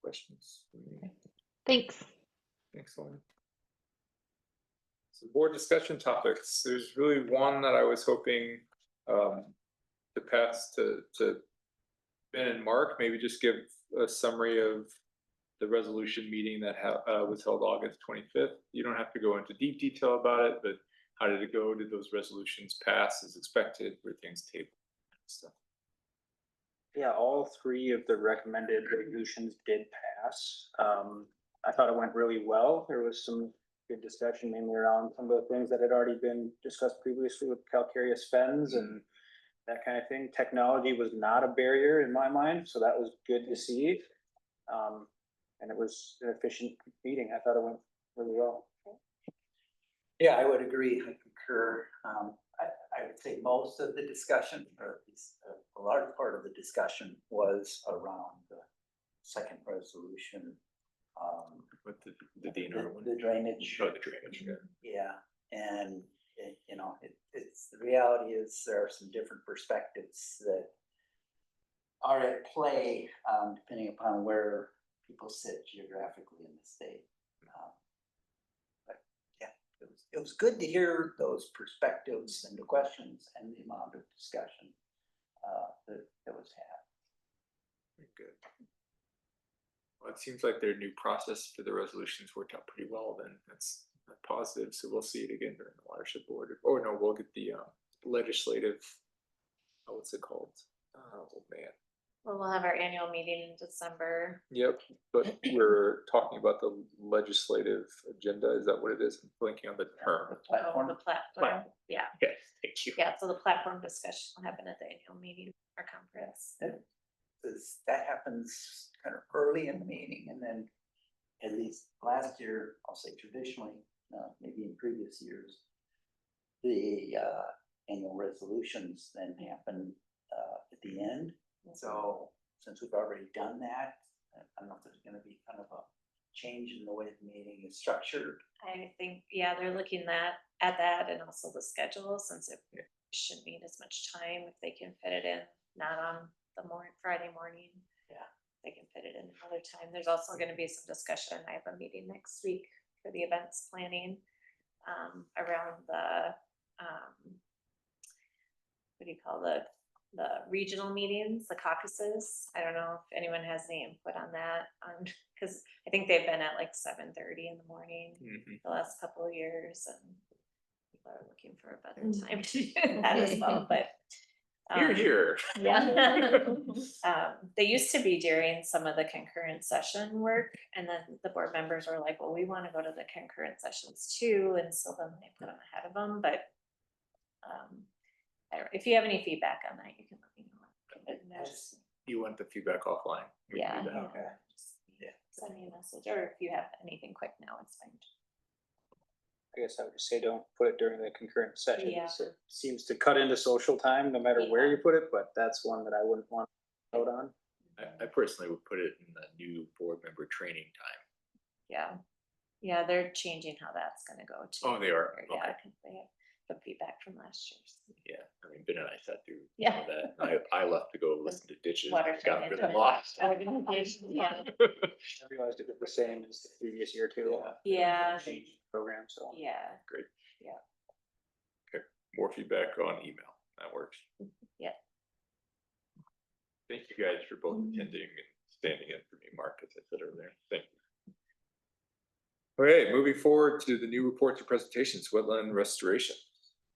Questions? Thanks. Excellent. So board discussion topics, there's really one that I was hoping to pass to Ben and Mark, maybe just give a summary of the resolution meeting that was held August 25th. You don't have to go into deep detail about it, but how did it go? Did those resolutions pass as expected? Were things tabled? Stuff. Yeah, all three of the recommended resolutions did pass. I thought it went really well. There was some good discussion mainly around some of the things that had already been discussed previously with calcareous fens and that kind of thing. Technology was not a barrier in my mind, so that was good to see. And it was an efficient meeting. I thought it went really well. Yeah, I would agree. I concur. I would say most of the discussion, or at least a large part of the discussion, was around the second resolution. With the DNR one? The drainage. Oh, the drainage, yeah. Yeah, and you know, it's the reality is there are some different perspectives that are at play, depending upon where people sit geographically in the state. But yeah, it was good to hear those perspectives and the questions and the amount of discussion that was had. Very good. Well, it seems like their new process for the resolutions worked out pretty well then. That's positive. So we'll see it again during the watershed board. Oh no, we'll get the legislative, what's it called? Oh man. Well, we'll have our annual meeting in December. Yep, but we're talking about the legislative agenda. Is that what it is? I'm blinking on the term. Oh, the platform. Yeah. Yes, thank you. Yeah, so the platform discussion will happen at the annual meeting or conference. That happens kind of early in the meeting, and then at least last year, I'll say traditionally, maybe in previous years, the annual resolutions then happen at the end. So since we've already done that, I don't know if there's going to be kind of a change in the way the meeting is structured. I think, yeah, they're looking at that and also the schedule, since it shouldn't need as much time if they can fit it in, not on the Friday morning. Yeah. They can fit it in another time. There's also going to be some discussion. I have a meeting next week for the events planning around the what do you call the regional meetings, the caucuses. I don't know if anyone has any input on that, because I think they've been at like 7:30 in the morning the last couple of years, and people are looking for a better time to do that as well. But Here. yeah. They used to be during some of the concurrent session work, and then the board members were like, well, we want to go to the concurrent sessions too, and so then they put them ahead of them. But I don't, if you have any feedback on that, you can let me know. You want the feedback offline? We can do that. Okay. Yeah. Send me a message, or if you have anything quick now, it's fine. I guess I would just say don't put it during the concurrent sessions. Yeah. It seems to cut into social time no matter where you put it, but that's one that I wouldn't want to vote on. I personally would put it in the new board member training time. Yeah. Yeah, they're changing how that's gonna go too. Oh, they are? Yeah, Okay. because they have the feedback from last year. Yeah, I mean, Ben and I sat through Yeah. all that. I left to go listen to ditches. Watershed Got really Internet lost. Organization, yeah. I realized it was the same as the previous year too. Yeah. Changed the program, so. Yeah. Great. Yeah. Okay, more feedback on email. That works. Yeah. Thank you guys for both attending and standing in for me, Mark, as I said earlier. Thank you. Okay, moving forward to the new reports and presentations, wetland restoration.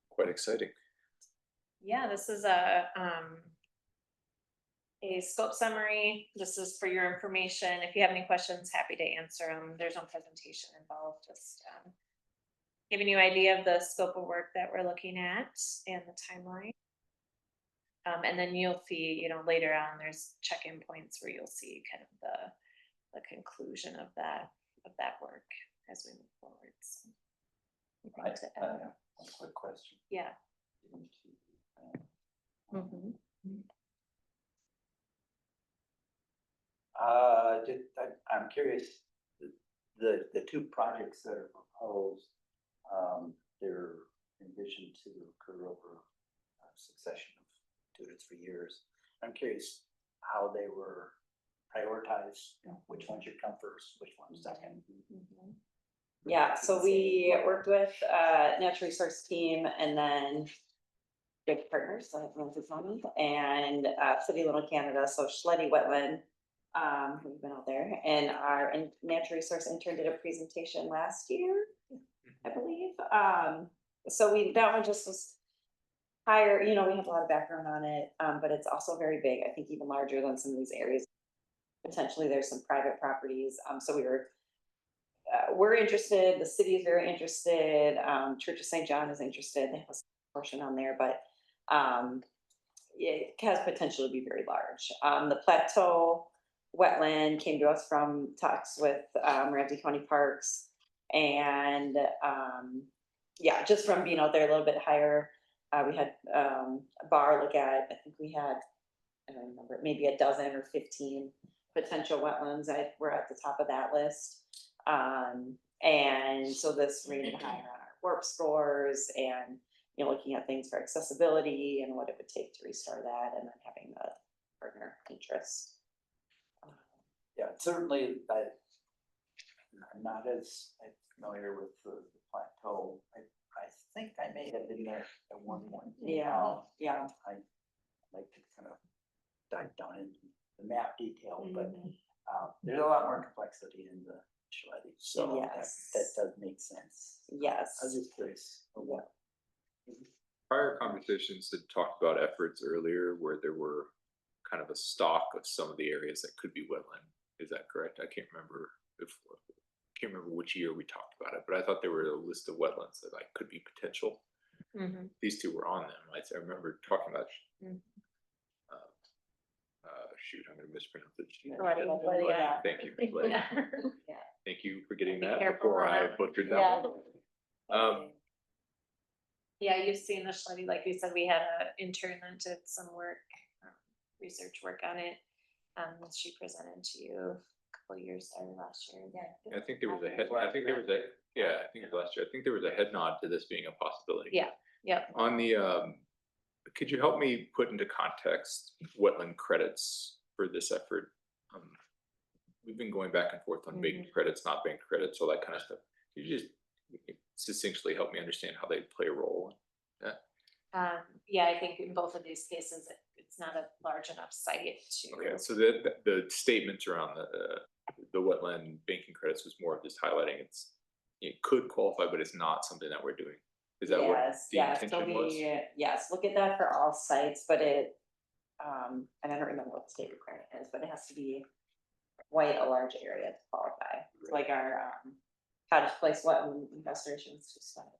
Quite exciting. Yeah, this is a scope summary. This is for your information. If you have any questions, happy to answer them. There's no presentation involved, just giving you an idea of the scope of work that we're looking at and the timeline. And then you'll see, you know, later on, there's check-in points where you'll see kind of the conclusion of that work as we move forward. So, I have one quick question. yeah. Mm-hmm. I'm curious, the two projects that are proposed, they're envisioned to occur over a succession of 2 to 3 years. I'm curious how they were prioritize, you know, which one should come first, which one second. Yeah, so we worked with natural resource team and then good partners, so Ramsey-Washington and City of Little Canada, so Schletty Wetland. We've been out there, and our natural resource intern did a presentation last year, I believe. So that one just was higher, you know, we have a lot of background on it, but it's also very big, I think even larger than some of these areas. Potentially there's some private properties, so we're interested, the city is very interested, Church of St. John is interested, they have a portion on there, but it has potential to be very large. The plateau wetland came to us from talks with Ramsey County Parks, and yeah, just from being out there a little bit higher, we had Bar look at, I think we had, I don't remember, maybe a dozen or 15 potential wetlands that were at the top of that list. And so this rated higher on our warp scores, and you know, looking at things for accessibility and what it would take to restore that, and then having the partner interest. Yeah, certainly, I'm not as familiar with the plateau. I think I may have been there at one point. Yeah, yeah. I'd like to kind of dive down into the map detail, but there's a lot more complexity in the Schletty, so Yes. that does make sense. Yes. I was just curious. Yeah. Prior conversations had talked about efforts earlier where there were kind of a stock of some of the areas that could be wetland. Is that correct? I can't remember which year we talked about it, but I thought there were a list of wetlands that like could be potential. These two were on them. I remember talking about. Shoot, I'm going to mispronounce it. Thank you. Thank you for getting that before I butchered that one. Yeah, you've seen the Schletty, like we said, we had an intern that did some work, research work on it. She presented to you a couple years last year. I think there was a head. I think there was a. Yeah, I think it was last year. I think there was a head nod to this being a possibility. Yeah. Yep. On the, could you help me put into context wetland credits for this effort? We've been going back and forth on banked credits, not banked credits, all that kind of stuff. Could you just succinctly help me understand how they play a role in that? Yeah, I think in both of these cases, it's not a large enough site to. Okay, so the statements around the wetland banking credits was more of just highlighting it could qualify, but it's not something that we're doing. Is that what the intention was? Yes, look at that for all sites, but it, and I don't remember what the state requirement is, but it has to be quite a large area to qualify. It's like our cottage place wetland restorations just started.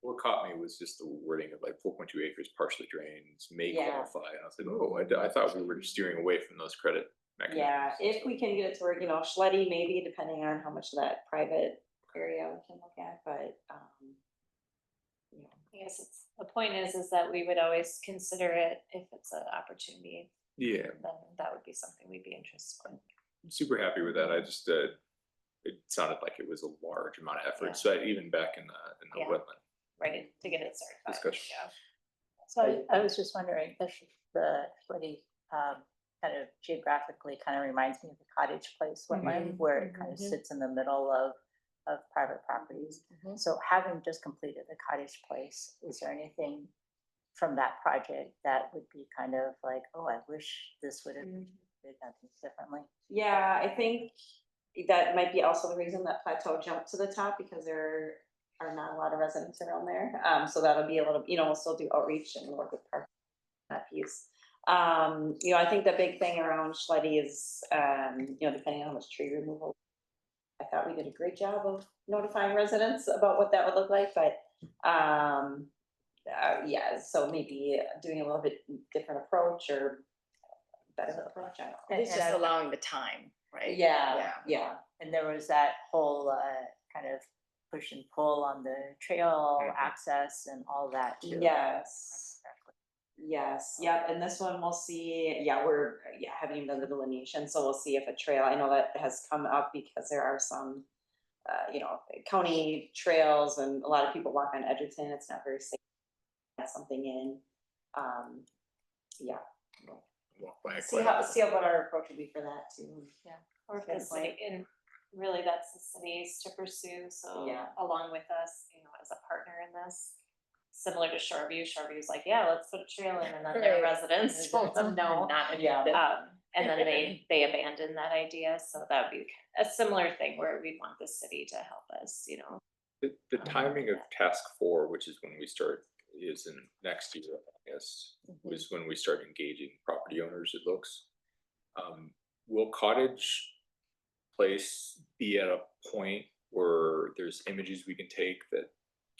What caught me was just the wording of like 4.2 acres partially drains may qualify. And I was like, oh, I thought we were steering away from those credit mechanisms. Yeah, if we can get it to where, you know, Schletty maybe, depending on how much of that private area we can look at, but yeah. I guess the point is that we would always consider it if it's an opportunity. Yeah. Then that would be something we'd be interested in. I'm super happy with that. I just, it sounded like it was a large amount of effort. So even back in the wetland. Right, to get it started. Discussion. Yeah. So I was just wondering, the Schletty kind of geographically kind of reminds me of the cottage place wetland, where it kind of sits in the middle of private properties. So having just completed the cottage place, is there anything from that project that would be kind of like, oh, I wish this would have been done differently? Yeah, I think that might be also the reason that Plateau jumped to the top, because there are not a lot of residents around there. So that'll be a little, you know, we'll still do outreach and work with park that piece. You know, I think the big thing around Schletty is, you know, depending on how much tree removal. I thought we did a great job of notifying residents about what that would look like, but yeah, so maybe doing a little bit different approach or better approach. I don't know. It's just allowing the time, right? Yeah. And there was that whole kind of push and pull on the trail access and all that too. Yes, yep, and this one we'll see, we're haven't even done the delineation, so we'll see if a trail, I know that has come up because there are some you know, county trails and a lot of people walk on Edgerton, it's not very safe. Add something in, walk by. See what our approach would be for that too. Or if the Good point. city, and really that's the city's to pursue, so Yeah. along with us, as a partner in this. Similar to Shoreview's like, yeah, let's put a trail in, and then their Right. residents told them no. Yeah. And then they abandoned that idea, so that'd be a similar thing where we'd want the city to help us, The timing of task 4, which is when we start, is in next year, I guess, was when we start engaging property owners, it looks. Will Cottage Place be at a point where there's images we can take that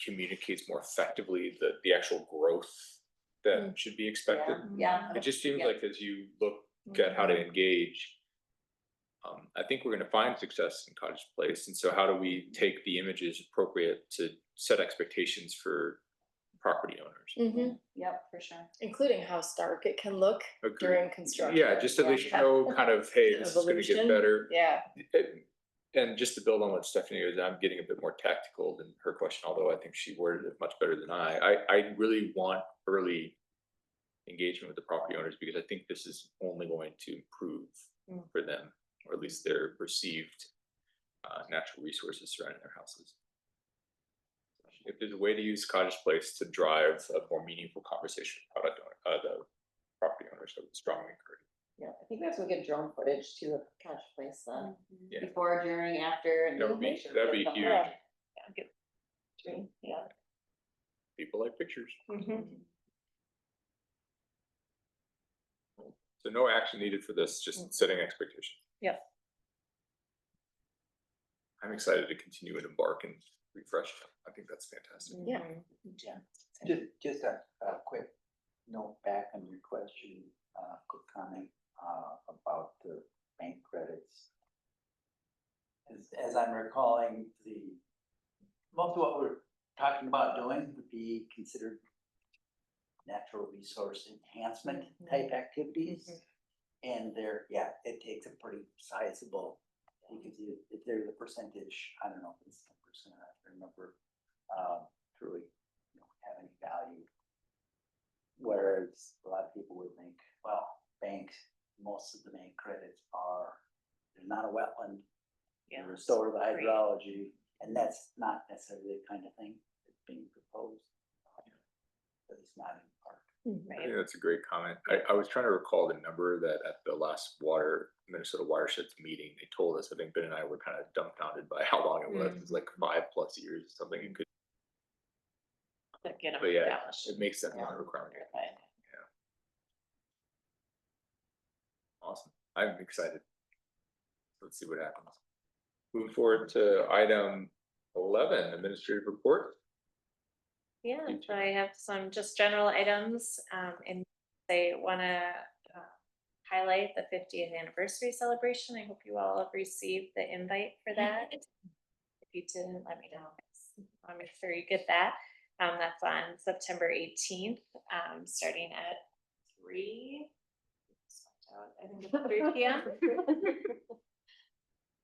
communicates more effectively the actual growth that should be expected? Yeah. It just seems Yeah. like as you look at how to engage, I think we're gonna find success in Cottage Place, and so how do we take the images appropriate to set expectations for property owners? Yep, for sure. Including how stark it can look Agreed. during construction. Yeah, just at least know kind of, hey, this is gonna get Evolution. better. Yeah. And just to build on what Stephanie is, I'm getting a bit more tactical than her question, although I think she worded it much better than I really want early engagement with the property owners, because I think this is only going to improve for them, or at least their perceived natural resources surrounding their houses. If there's a way to use Cottage Place to drive a more meaningful conversation with the property owners, I would strongly encourage. Yeah, I think we have some good drone footage too of Couch Place, Yeah. before, during, after, and. That'd be huge. Yeah. People like pictures. Mhm. So no action needed for this, just setting expectations. Yep. I'm excited to continue and embark and refresh. I think that's fantastic. Yeah. Just a quick note back on your question, quick comment about the bank credits. As I'm recalling, most of what we're talking about doing would be considered natural resource enhancement type activities. And it takes a pretty sizable, if there's a percentage, I don't know if it's 10%, I don't remember, truly have any value. Whereas a lot of people would think, well, banks, most of the bank credits they're not a wetland, they restore the hydrology, and that's not necessarily the kind of thing that's being proposed. But it's not in part. I think that's a great comment. I was trying to recall the number that at the last Minnesota Watersheds meeting, they told us. I think Ben and I were kind of dumbfounded by how long it was. It was like 5+ years or something. It could, Get them but yeah, established. it makes sense on a requirement. Right. Awesome. I'm excited. Let's see what happens. Moving forward to item 11, administrative report. Yeah, so I have some just general items, and they want to highlight the 50th anniversary celebration. I hope you all have received the invite for that. If you didn't, let me know. I'll make sure you get that. That's on September 18th, starting at 3. I think it's 3 p.m.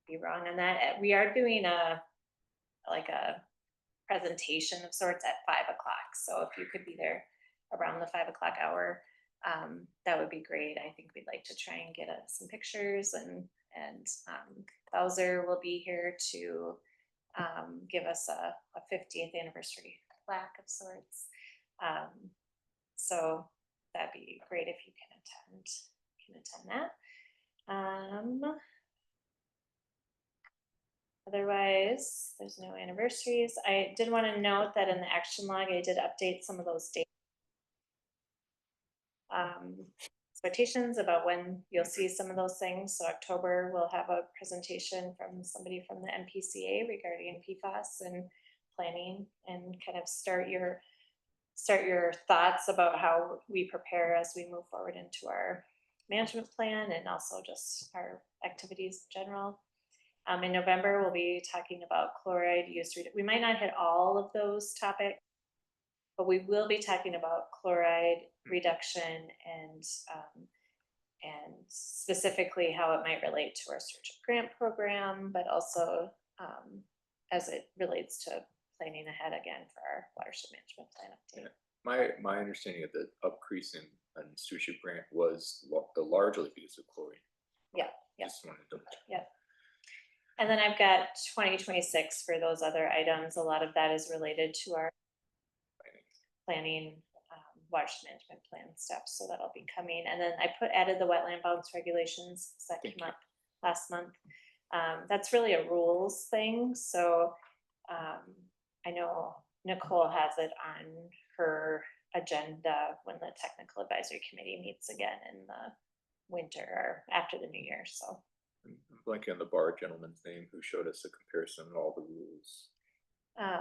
Be wrong on that. We are doing a presentation of sorts at 5 o'clock. So if you could be there around the 5 o'clock hour, that would be great. I think we'd like to try and get some pictures, and Bowser will be here to give us a 50th anniversary plaque of sorts. So that'd be great if you can attend that. Otherwise, there's no anniversaries. I did want to note that in the action log, I did update some of those dates. Expectations about when you'll see some of those things. So October, we'll have a presentation from somebody from the MPCA regarding PFAS and planning, and kind of start your thoughts about how we prepare as we move forward into our management plan, and also just our activities in general. In November, we'll be talking about chloride use. We might not hit all of those topics, but we will be talking about chloride reduction and specifically how it might relate to our Stewardship Grant program, but also as it relates to planning ahead again for our watershed management plan update. My understanding of the and stewardship grant was largely because of chlorine. Yeah, yeah. Just wanted to. Yeah. And then I've got 2026 for those other items. A lot of that is related to our planning, watershed management plan steps, so that'll be coming. And then I added the wetland bounds regulations that came up last month. That's really a rules thing, so I know Nicole has it on her agenda when the technical advisory committee meets again in the winter or after the new year, so. I'm blanking on the bar gentleman's name who showed us a comparison of all the rules.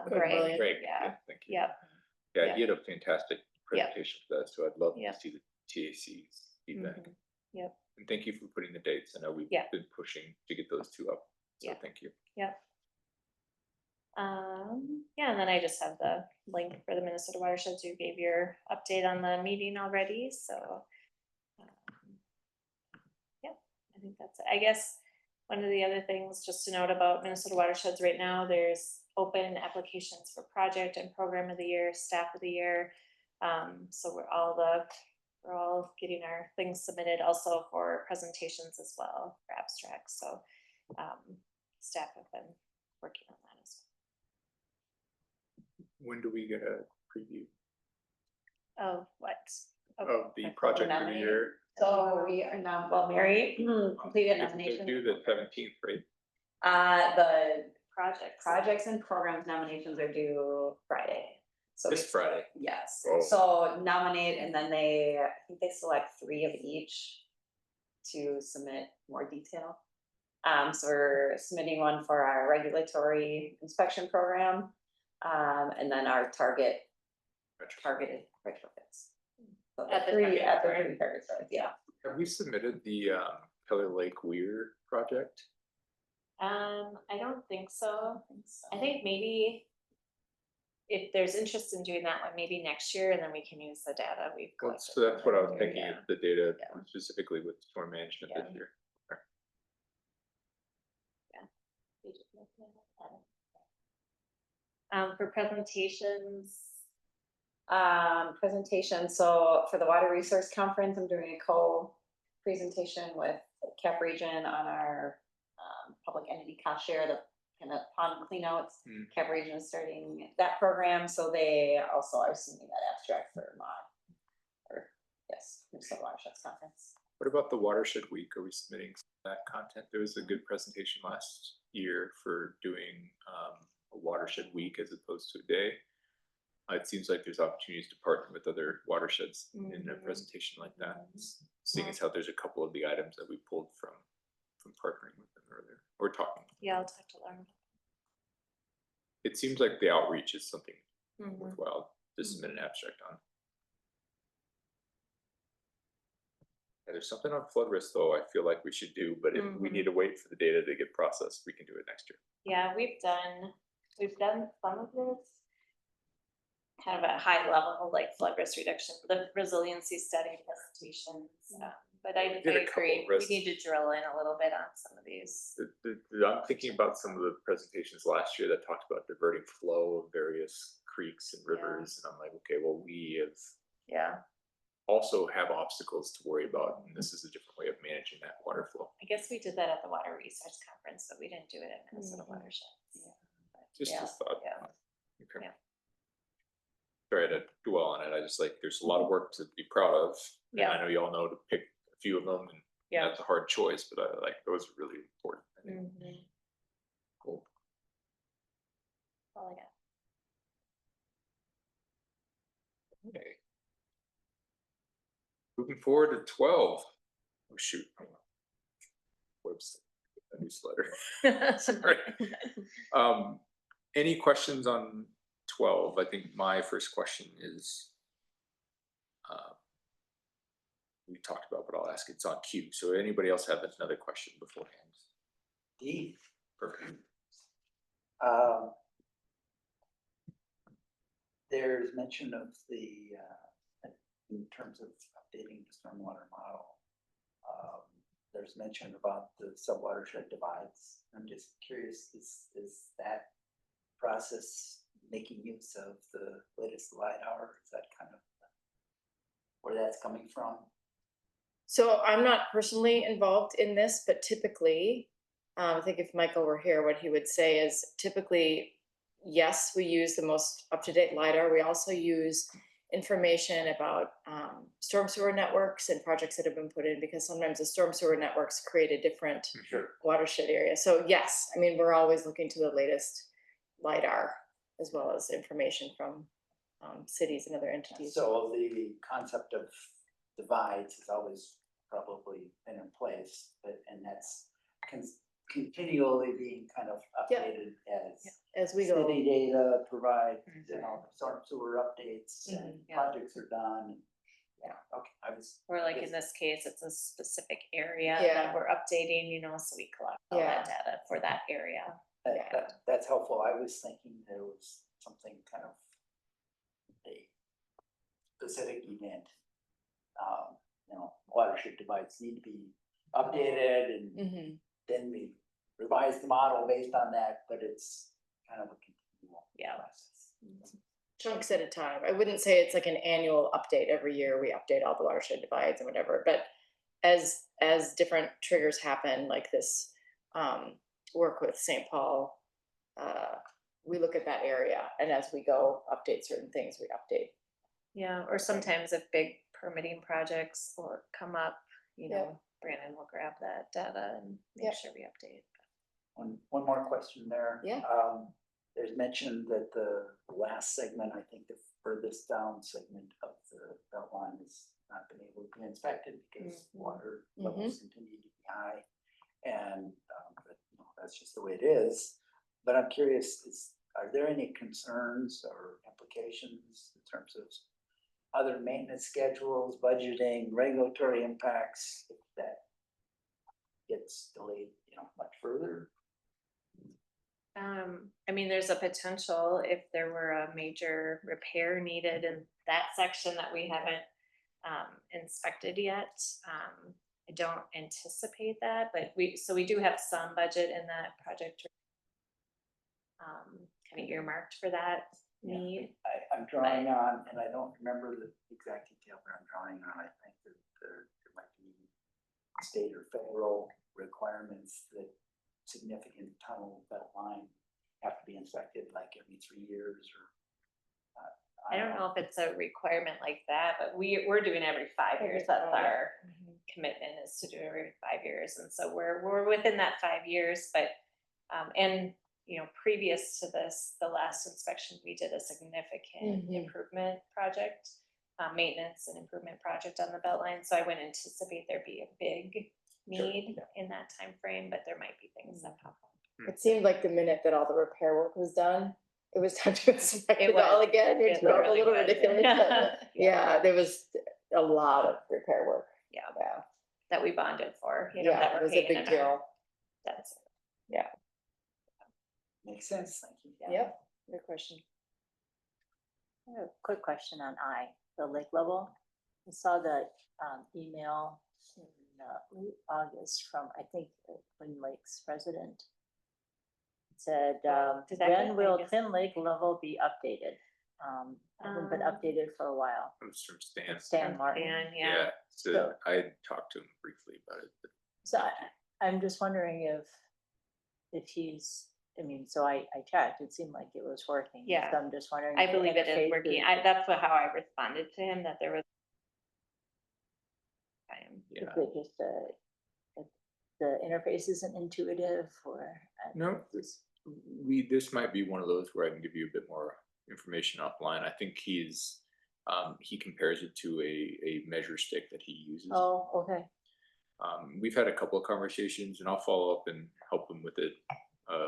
Greg, Greg, yeah, thank you. yep, Yeah, yeah. he had a fantastic presentation for that, so I'd love Yep. to see the TAC's feedback. Mhm. Yep. And thank you for putting the dates. I know we've Yeah. been pushing to get those two up, so Yeah. thank you. Yep. Yeah, and then I just have the link for the Minnesota watersheds. You gave your update on the meeting already, so. Yeah, I think that's it. I guess one of the other things just to note about Minnesota watersheds right now, there's open applications for project and program of the year, staff of the year. So we're all getting our things submitted also for presentations as well for abstracts. So staff have been working on that as When do we get a preview well. Oh, what? of the project of the year? So we are now, well, Mary completed They nomination. do the 17th, right? The Projects. projects and programs nominations are due Friday. So This Friday. yes, Oh. so nominate and then I think they select 3 of each to submit more detail. So we're submitting one for our regulatory inspection program, and then our targeted retrofits. So At the 3 at the target, 3 target sites, yeah. Have we submitted the Pelly Lake Weir project? I don't think so. I think maybe if there's interest in doing that one, maybe next year, and then we can use the data we've Well, collected. so that's what I was thinking, Yeah. of the data Yeah. specifically with storm management this Yeah. year. We just make that up. For presentations, Presentation, so for the Water Resource Conference, I'm doing a co-presentation with Cap Region on our public entity cost share, the kind of pond cleanouts. Cap Region is starting that program, so they also are submitting that abstract for Minnesota Watersheds Conference. What about the Watershed Week? Are we submitting that content? There was a good presentation last year for doing a Watershed Week as opposed to a day. It seems like there's opportunities to partner with other watersheds in a presentation like that. Seeing as how there's a couple of the items that we pulled from partnering with them earlier or talking. yeah, I'll talk to Lauren. It seems like the outreach is something Mhm. worthwhile to submit an abstract on. Yeah, there's something on flood risk though I feel like we should do, but if we need to wait for the data to get processed, we can do it next year. Yeah, we've done some of this. Kind of a high level, like flood risk reduction, the resiliency study presentations, but I did a couple agree, we risks. need to drill in a little bit on some of these. I'm thinking about some of the presentations last year that talked about diverting flow of various creeks and rivers, and I'm like, okay, well, we have Yeah, also have obstacles to worry about, and this is a different way of managing that water flow. I guess we did that at the Water Resource Conference, but we didn't do it at Minnesota Watersheds. Just Yeah, a thought. yeah. Okay. Yeah. Sorry to dwell on it. I just like, there's a lot of work to be proud of. And Yeah. I know you all know to pick a few of them, and Yeah. that's a hard choice, but I like, those are really important. I think. Mhm. Cool. All I got. Okay. Moving forward to 12. Oh, shoot. Whoops. A newsletter. Sorry. Any questions on 12? I think my first question is, we talked about, but I'll ask, it's on cue. So anybody else have another question beforehand? D. Perfect. There's mention of the, in terms of updating the stormwater model. There's mention about the subwatershed divides. I'm just curious, is that process making use of the latest LiDAR? Is that kind of where that's coming from? So I'm not personally involved in this, but typically, I think if Michael were here, what he would say is typically, yes, we use the most up-to-date LiDAR. We also use information about storm sewer networks and projects that have been put in, because sometimes the storm sewer networks create a different watershed area. So yes, I mean, we're always looking to the latest LiDAR as well as information from cities and other entities. So the concept of divides has always probably been in place, and that's continually being kind of updated as we go. city data provides, storm sewer updates and Yeah. projects are done. Yeah, okay, I was. Or like in this case, it's a specific area Yeah. that we're updating, you know, so we collect all that data for that area. That's helpful. I was thinking there was something kind of a specific event. Watershed divides need to be updated and then we revise the model based on that, but it's kind of a continual process. Chunks at a time. I wouldn't say it's like an annual update every year. We update all the watershed divides and whatever, but as different triggers happen, like this work with St. Paul, we look at that area, and as we go update certain things, we update. Yeah, or sometimes if big permitting projects or come up, you know, Brandon will grab that data and make sure we update. One more question there. Yeah. There's mention that the last segment, I think the furthest down segment of the belt line has not been able to be inspected because water levels continue to be high. And but, that's just the way it is. But I'm curious, are there any concerns or implications in terms of other maintenance schedules, budgeting, regulatory impacts, if that gets delayed, much further? I mean, there's a potential if there were a major repair needed in that section that we haven't inspected yet. I don't anticipate that, but we do have some budget in that project. Kind of earmarked for that need. I'm drawing on, and I don't remember the exact detail, but I'm drawing on, I think that there might be state or federal requirements that significant tunnel belt line have to be inspected like every 3 years or. I don't know if it's a requirement like that, but we're doing every 5 years. That's our commitment, is to do it every 5 years. And so we're within that 5 years, but, and, previous to this, the last inspection, we did a significant improvement project, maintenance and improvement project on the belt line. So I wouldn't anticipate there'd be a big need in that time frame, but there might be things that pop up. It seemed like the minute that all the repair work was done, it was time to inspect it was. all again. It felt a little was. ridiculous. Yeah, there was a lot of repair work. Yeah. Yeah. That we bonded for, that Yeah, we're it was a paying big in deal. our- That's Makes sense, thank you. Yep, good question. I have a quick question on the lake level. I saw that email in late August from, I think, Twin Lakes resident. It said, Did that when go will Vegas? Twin Lake level be updated? Hasn't been updated for a while. It was from Stan. Stan Martin. And Yeah, so So- I talked to him briefly about it, but So I'm just wondering if he's, so I checked, it seemed like it was working. Yeah. So I'm just wondering. I if the believe it is interface working. That's how I responded to him, that there was. yeah. Is it just the interface isn't intuitive or? No, this might be one of those where I can give you a bit more information offline. I think he compares it to a measure stick that he uses. Oh, okay. We've had a couple of conversations and I'll follow up and help him with it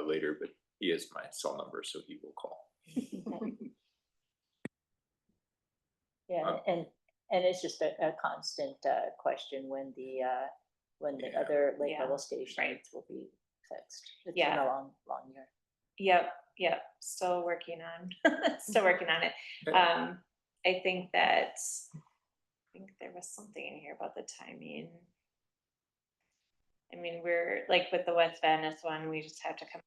later, but he has my cell number, so he will call. Yeah, and it's just a constant question when the other lake level stations will be fixed. It's been a long year. Yep, still working on it. I think there was something in here about the timing. I mean, we're like with the West Venice one, we just have to come.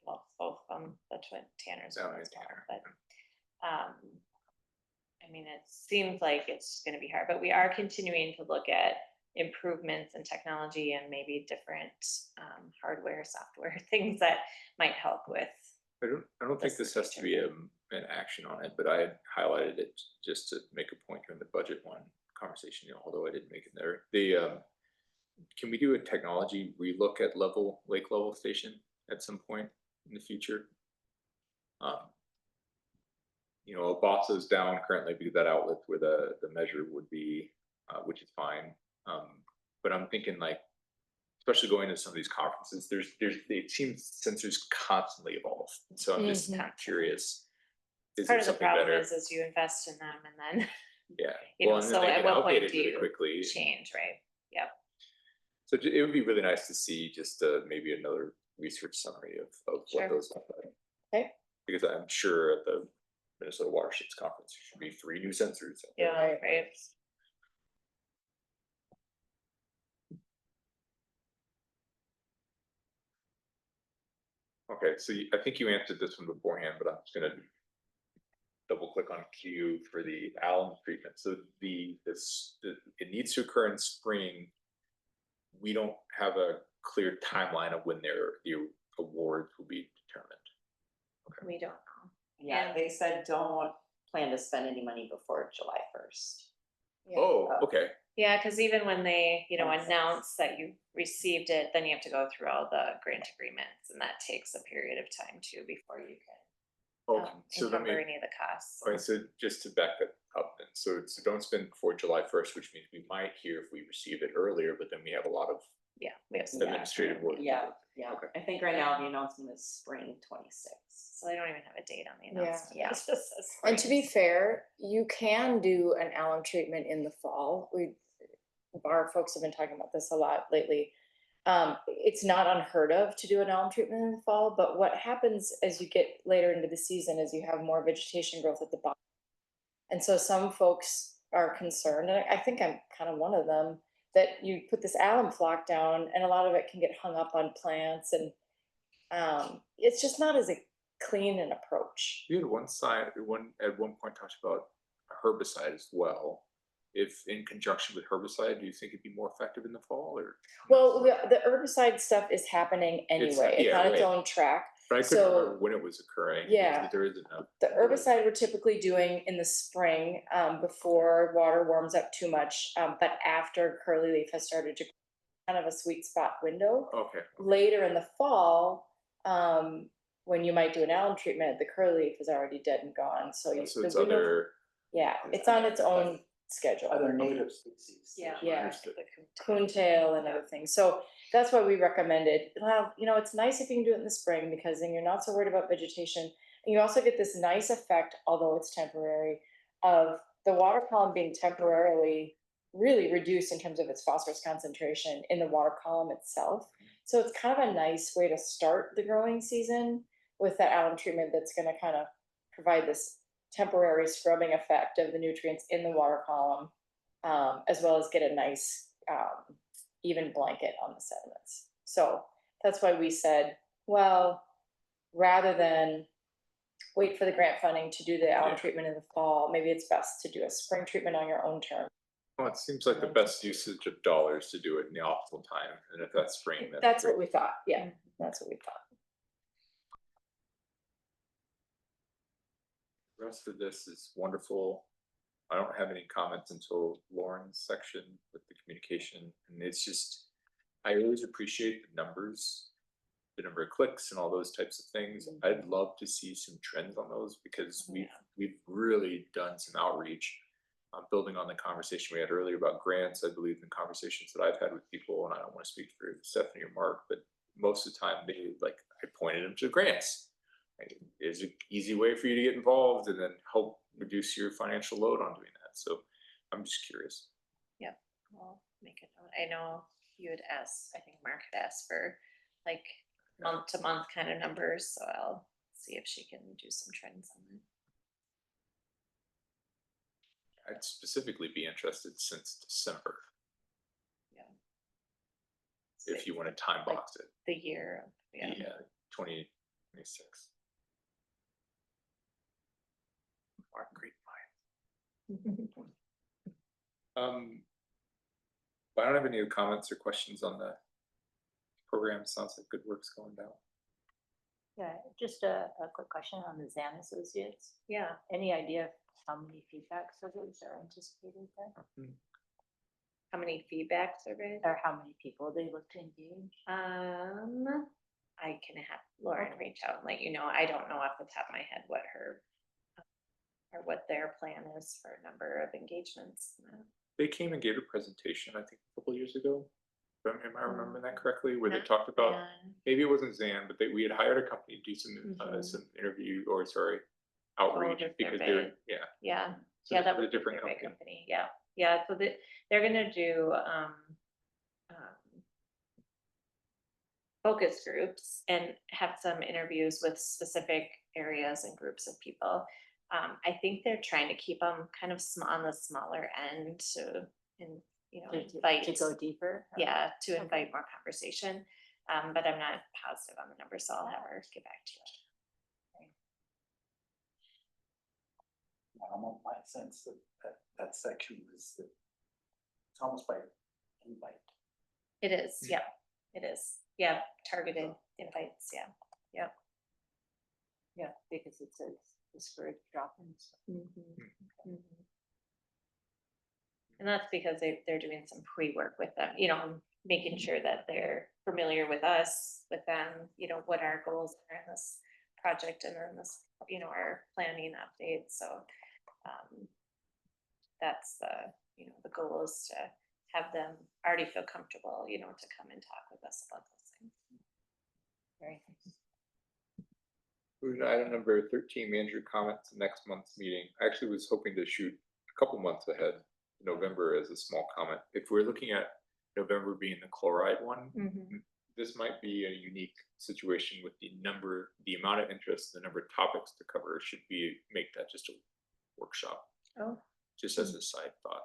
Well, both of them, the twin Tanners one as well, but I mean, it seems like it's gonna be hard, but we are continuing to look at improvements in technology and maybe different hardware, software, things that might help with. I don't think this has to be an action on it, but I had highlighted it just to make a point during the budget one conversation, although I didn't make it there. Can we do a technology relook at lake level station at some point in the future? Bossa's down currently because that outlet where the measure would be, which is fine. But I'm thinking like, especially going to some of these conferences, it seems sensors constantly evolve. So I'm just kind of curious. Is Part there of the something problem better? is you invest in them and then, Yeah. And then so they at get what point outdated do really you quickly. change, right? Yep. So it would be really nice to see just maybe another research summary of Sure. what those look like. Okay. Because I'm sure at the Minnesota Watersheds Conference, there should be 3 new sensors. Yeah, right. Okay, so I think you answered this one beforehand, but I'm just gonna double click on Q for the alum treatment. So it needs to occur in spring. We don't have a clear timeline of when the awards will be determined. Okay. We don't know. Yeah, they said don't plan to spend any money before July 1st. Oh, okay. Yeah, because even when they, announce that you received it, then you have to go through all the grant agreements, and that takes a period of time too before you can Okay, so let encumber me. any of the costs. Okay, so just to back that up then, so don't spend before July 1st, which means we might hear if we receive it earlier, but then we have a lot of Yeah, we have some. administrative work. Yeah, yeah. Okay. I think right now the announcement is spring 26. So they don't even have a date on the Yeah. announcement. Yeah. It just says And to be spring. fair, you can do an alum treatment in the fall. Our folks have been talking about this a lot lately. It's not unheard of to do an alum treatment in the fall, but what happens as you get later into the season is you have more vegetation growth at the bottom. And so some folks are concerned, and I think I'm kind of one of them, that you put this alum flock down and a lot of it can get hung up on plants, and it's just not as a clean an approach. You had at one point talked about herbicide as well. If in conjunction with herbicide, do you think it'd be more effective in the fall or? Well, the herbicide stuff is happening anyway. It's on its right. own track. But I couldn't So- remember when it was occurring. Yeah. There isn't a. The herbicide we're typically doing in the spring, before water warms up too much, but after curly leaf has started to kind of a sweet spot window. Okay. Later in the fall, when you might do an alum treatment, the curly leaf is already dead and gone. So So the it's window- other. Yeah, it's on its own schedule. Other native species. Yeah. Understood. Coontail and other things. So that's why we recommended, well, it's nice if you can do it in the spring because then you're not so worried about vegetation. And you also get this nice effect, although it's temporary, of the water column being temporarily really reduced in terms of its phosphorus concentration in the water column itself. So it's kind of a nice way to start the growing season with that alum treatment that's going to kind of provide this temporary scrubbing effect of the nutrients in the water column, as well as get a nice even blanket on the sediments. So that's why we said, well, rather than wait for the grant funding to do the alum treatment in the fall, maybe it's best to do a spring treatment on your own terms. Well, it seems like the best usage of dollars to do it in the optimal time, and if that's spring, That's great. what we thought. Yeah, that's what we thought. The rest of this is wonderful. I don't have any comments until Lauren's section with the communication, and it's just, I always appreciate the numbers, the number of clicks and all those types of things. I'd love to see some trends on those because we've really done some outreach, building on the conversation we had earlier about grants. I believe in conversations that I've had with people, and I don't want to speak for Stephanie or Mark, but most of the time I pointed them to grants. Is an easy way for you to get involved and then help reduce your financial load on doing that. So I'm just curious. Yep, we'll make a note. I know you had asked, I think Mark had asked for like month to month kind of numbers, so I'll see if she can do some trends on that. I'd specifically be interested since December. Yeah. If you want to time box it. The year of, yeah. 2026. Mark, great I don't have any comments or questions on the program. Sounds like good work's going down. Yeah, just a quick question on the Zan Associates. Yeah. Any idea of how many feedback surveys are anticipated there? How many feedback surveys? Or how many people they look to engage? I can have Lauren reach out and let you know. I don't know off the top of my head what her or what their plan is for a number of engagements. They came and gave a presentation, I think, a couple years ago. Am I remembering that correctly? Where they talked about, maybe it wasn't Zan, but we had hired a company to do some interview or outreach because they were, Yeah. So Yeah, that was was a different company. Yeah. Yeah. So they're gonna do focus groups and have some interviews with specific areas and groups of people. I think they're trying to keep them kind of on the smaller end to invite To go deeper? Yeah, to invite more conversation. But I'm not positive on the numbers, so I'll have her get back to you. My sense that section was that it's almost by invite. It is, yeah, it is. Yeah, targeted invites, yeah. Yep. Yeah, because it says discourage drop-ins. And that's because they're doing some pre-work with them, making sure that they're familiar with us, with them, what our goals are in this project and then this, our planning updates. So that's the goal is to have them already feel comfortable, to come and talk with us about those things. Very nice. Moving to item number 13, manager comments, next month's meeting. I actually was hoping to shoot a couple months ahead, November as a small comment. If we're looking at November being the chloride one, this might be a unique situation with the amount of interest, the number of topics to cover should make that just a workshop. Just as a side thought.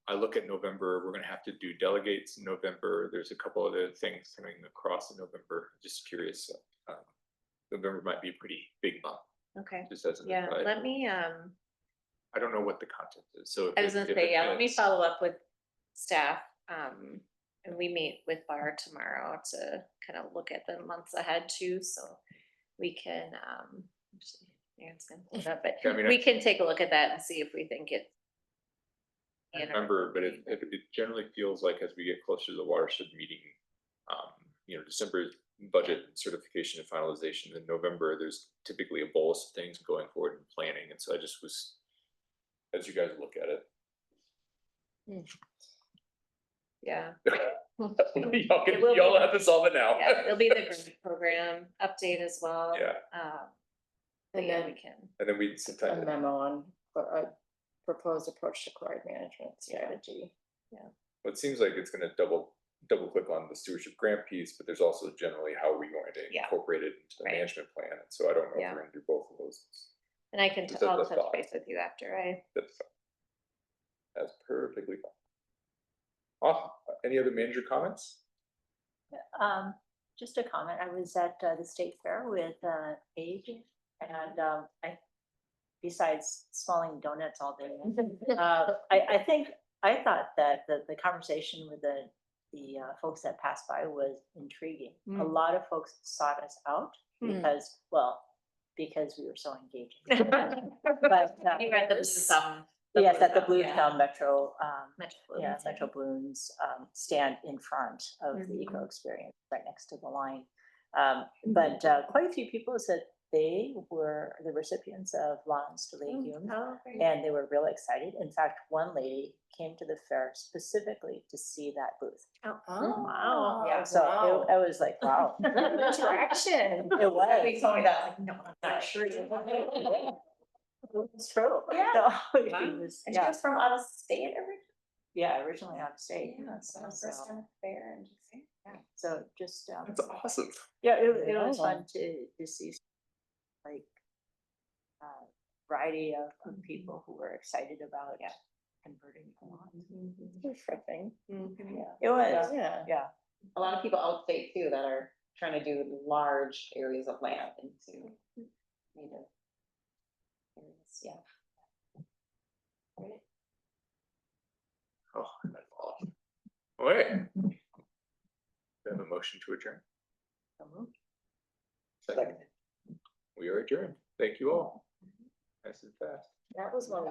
I look at November, we're going to have to do delegates in November. There's a couple other things coming across in November. Just curious. November might be a pretty big month. Okay. Just as an aside. Let me I don't know what the content is. So I was gonna say, let me follow up with staff. And we meet with Bar tomorrow to kind of look at the months ahead too, so we can but we can take a look at that and see if we think it. I remember, but it generally feels like as we get closer to the watershed meeting, December budget certification and finalization. In November, there's typically a bolus of things going forward and planning, and so I just was, as you guys look at it. Yeah. Y'all have to solve it now. Yeah, it'll be the grant program update as well. Yeah. And then we can. And then we sometimes a memo on a proposed approach to chloride management strategy. Yeah. Well, it seems like it's going to double click on the stewardship grant piece, but there's also generally how are we going to incorporate it into the management plan. And so I don't know if we're going to do both of those. And I can I'll touch base with you after That's perfectly fine. Awesome. Any other manager comments? Just a comment. I was at the state fair with Paige, and besides smelling donuts all day, I thought that the conversation with the folks that passed by was intriguing. A lot of folks sought us out because we were so engaging. But you read the yes, at the Bluetown Metro, Metro Metro Balloons stand in front of the eco experience right next to the line. But quite a few people said they were the recipients of Lawns to Legumes, and they were really excited. In fact, one lady came to the fair specifically to see that booth. Oh wow! Yeah, so I was like, wow, interaction. It was. We told me that, like, no, I'm not sure. It's true. Yeah. No, And she was from out of state originally. Yeah, originally out of state. So first time fair and just so just that's awesome. Yeah, it was fun to see like variety of people who were excited about converting lawns. Refreshing. Yeah, it was. Yeah. A lot of people outstate too that are trying to do large areas of land into native areas. Yeah. All right. We have a motion to adjourn. Second. We are adjourned. Thank you all. Nice and fast. That was one.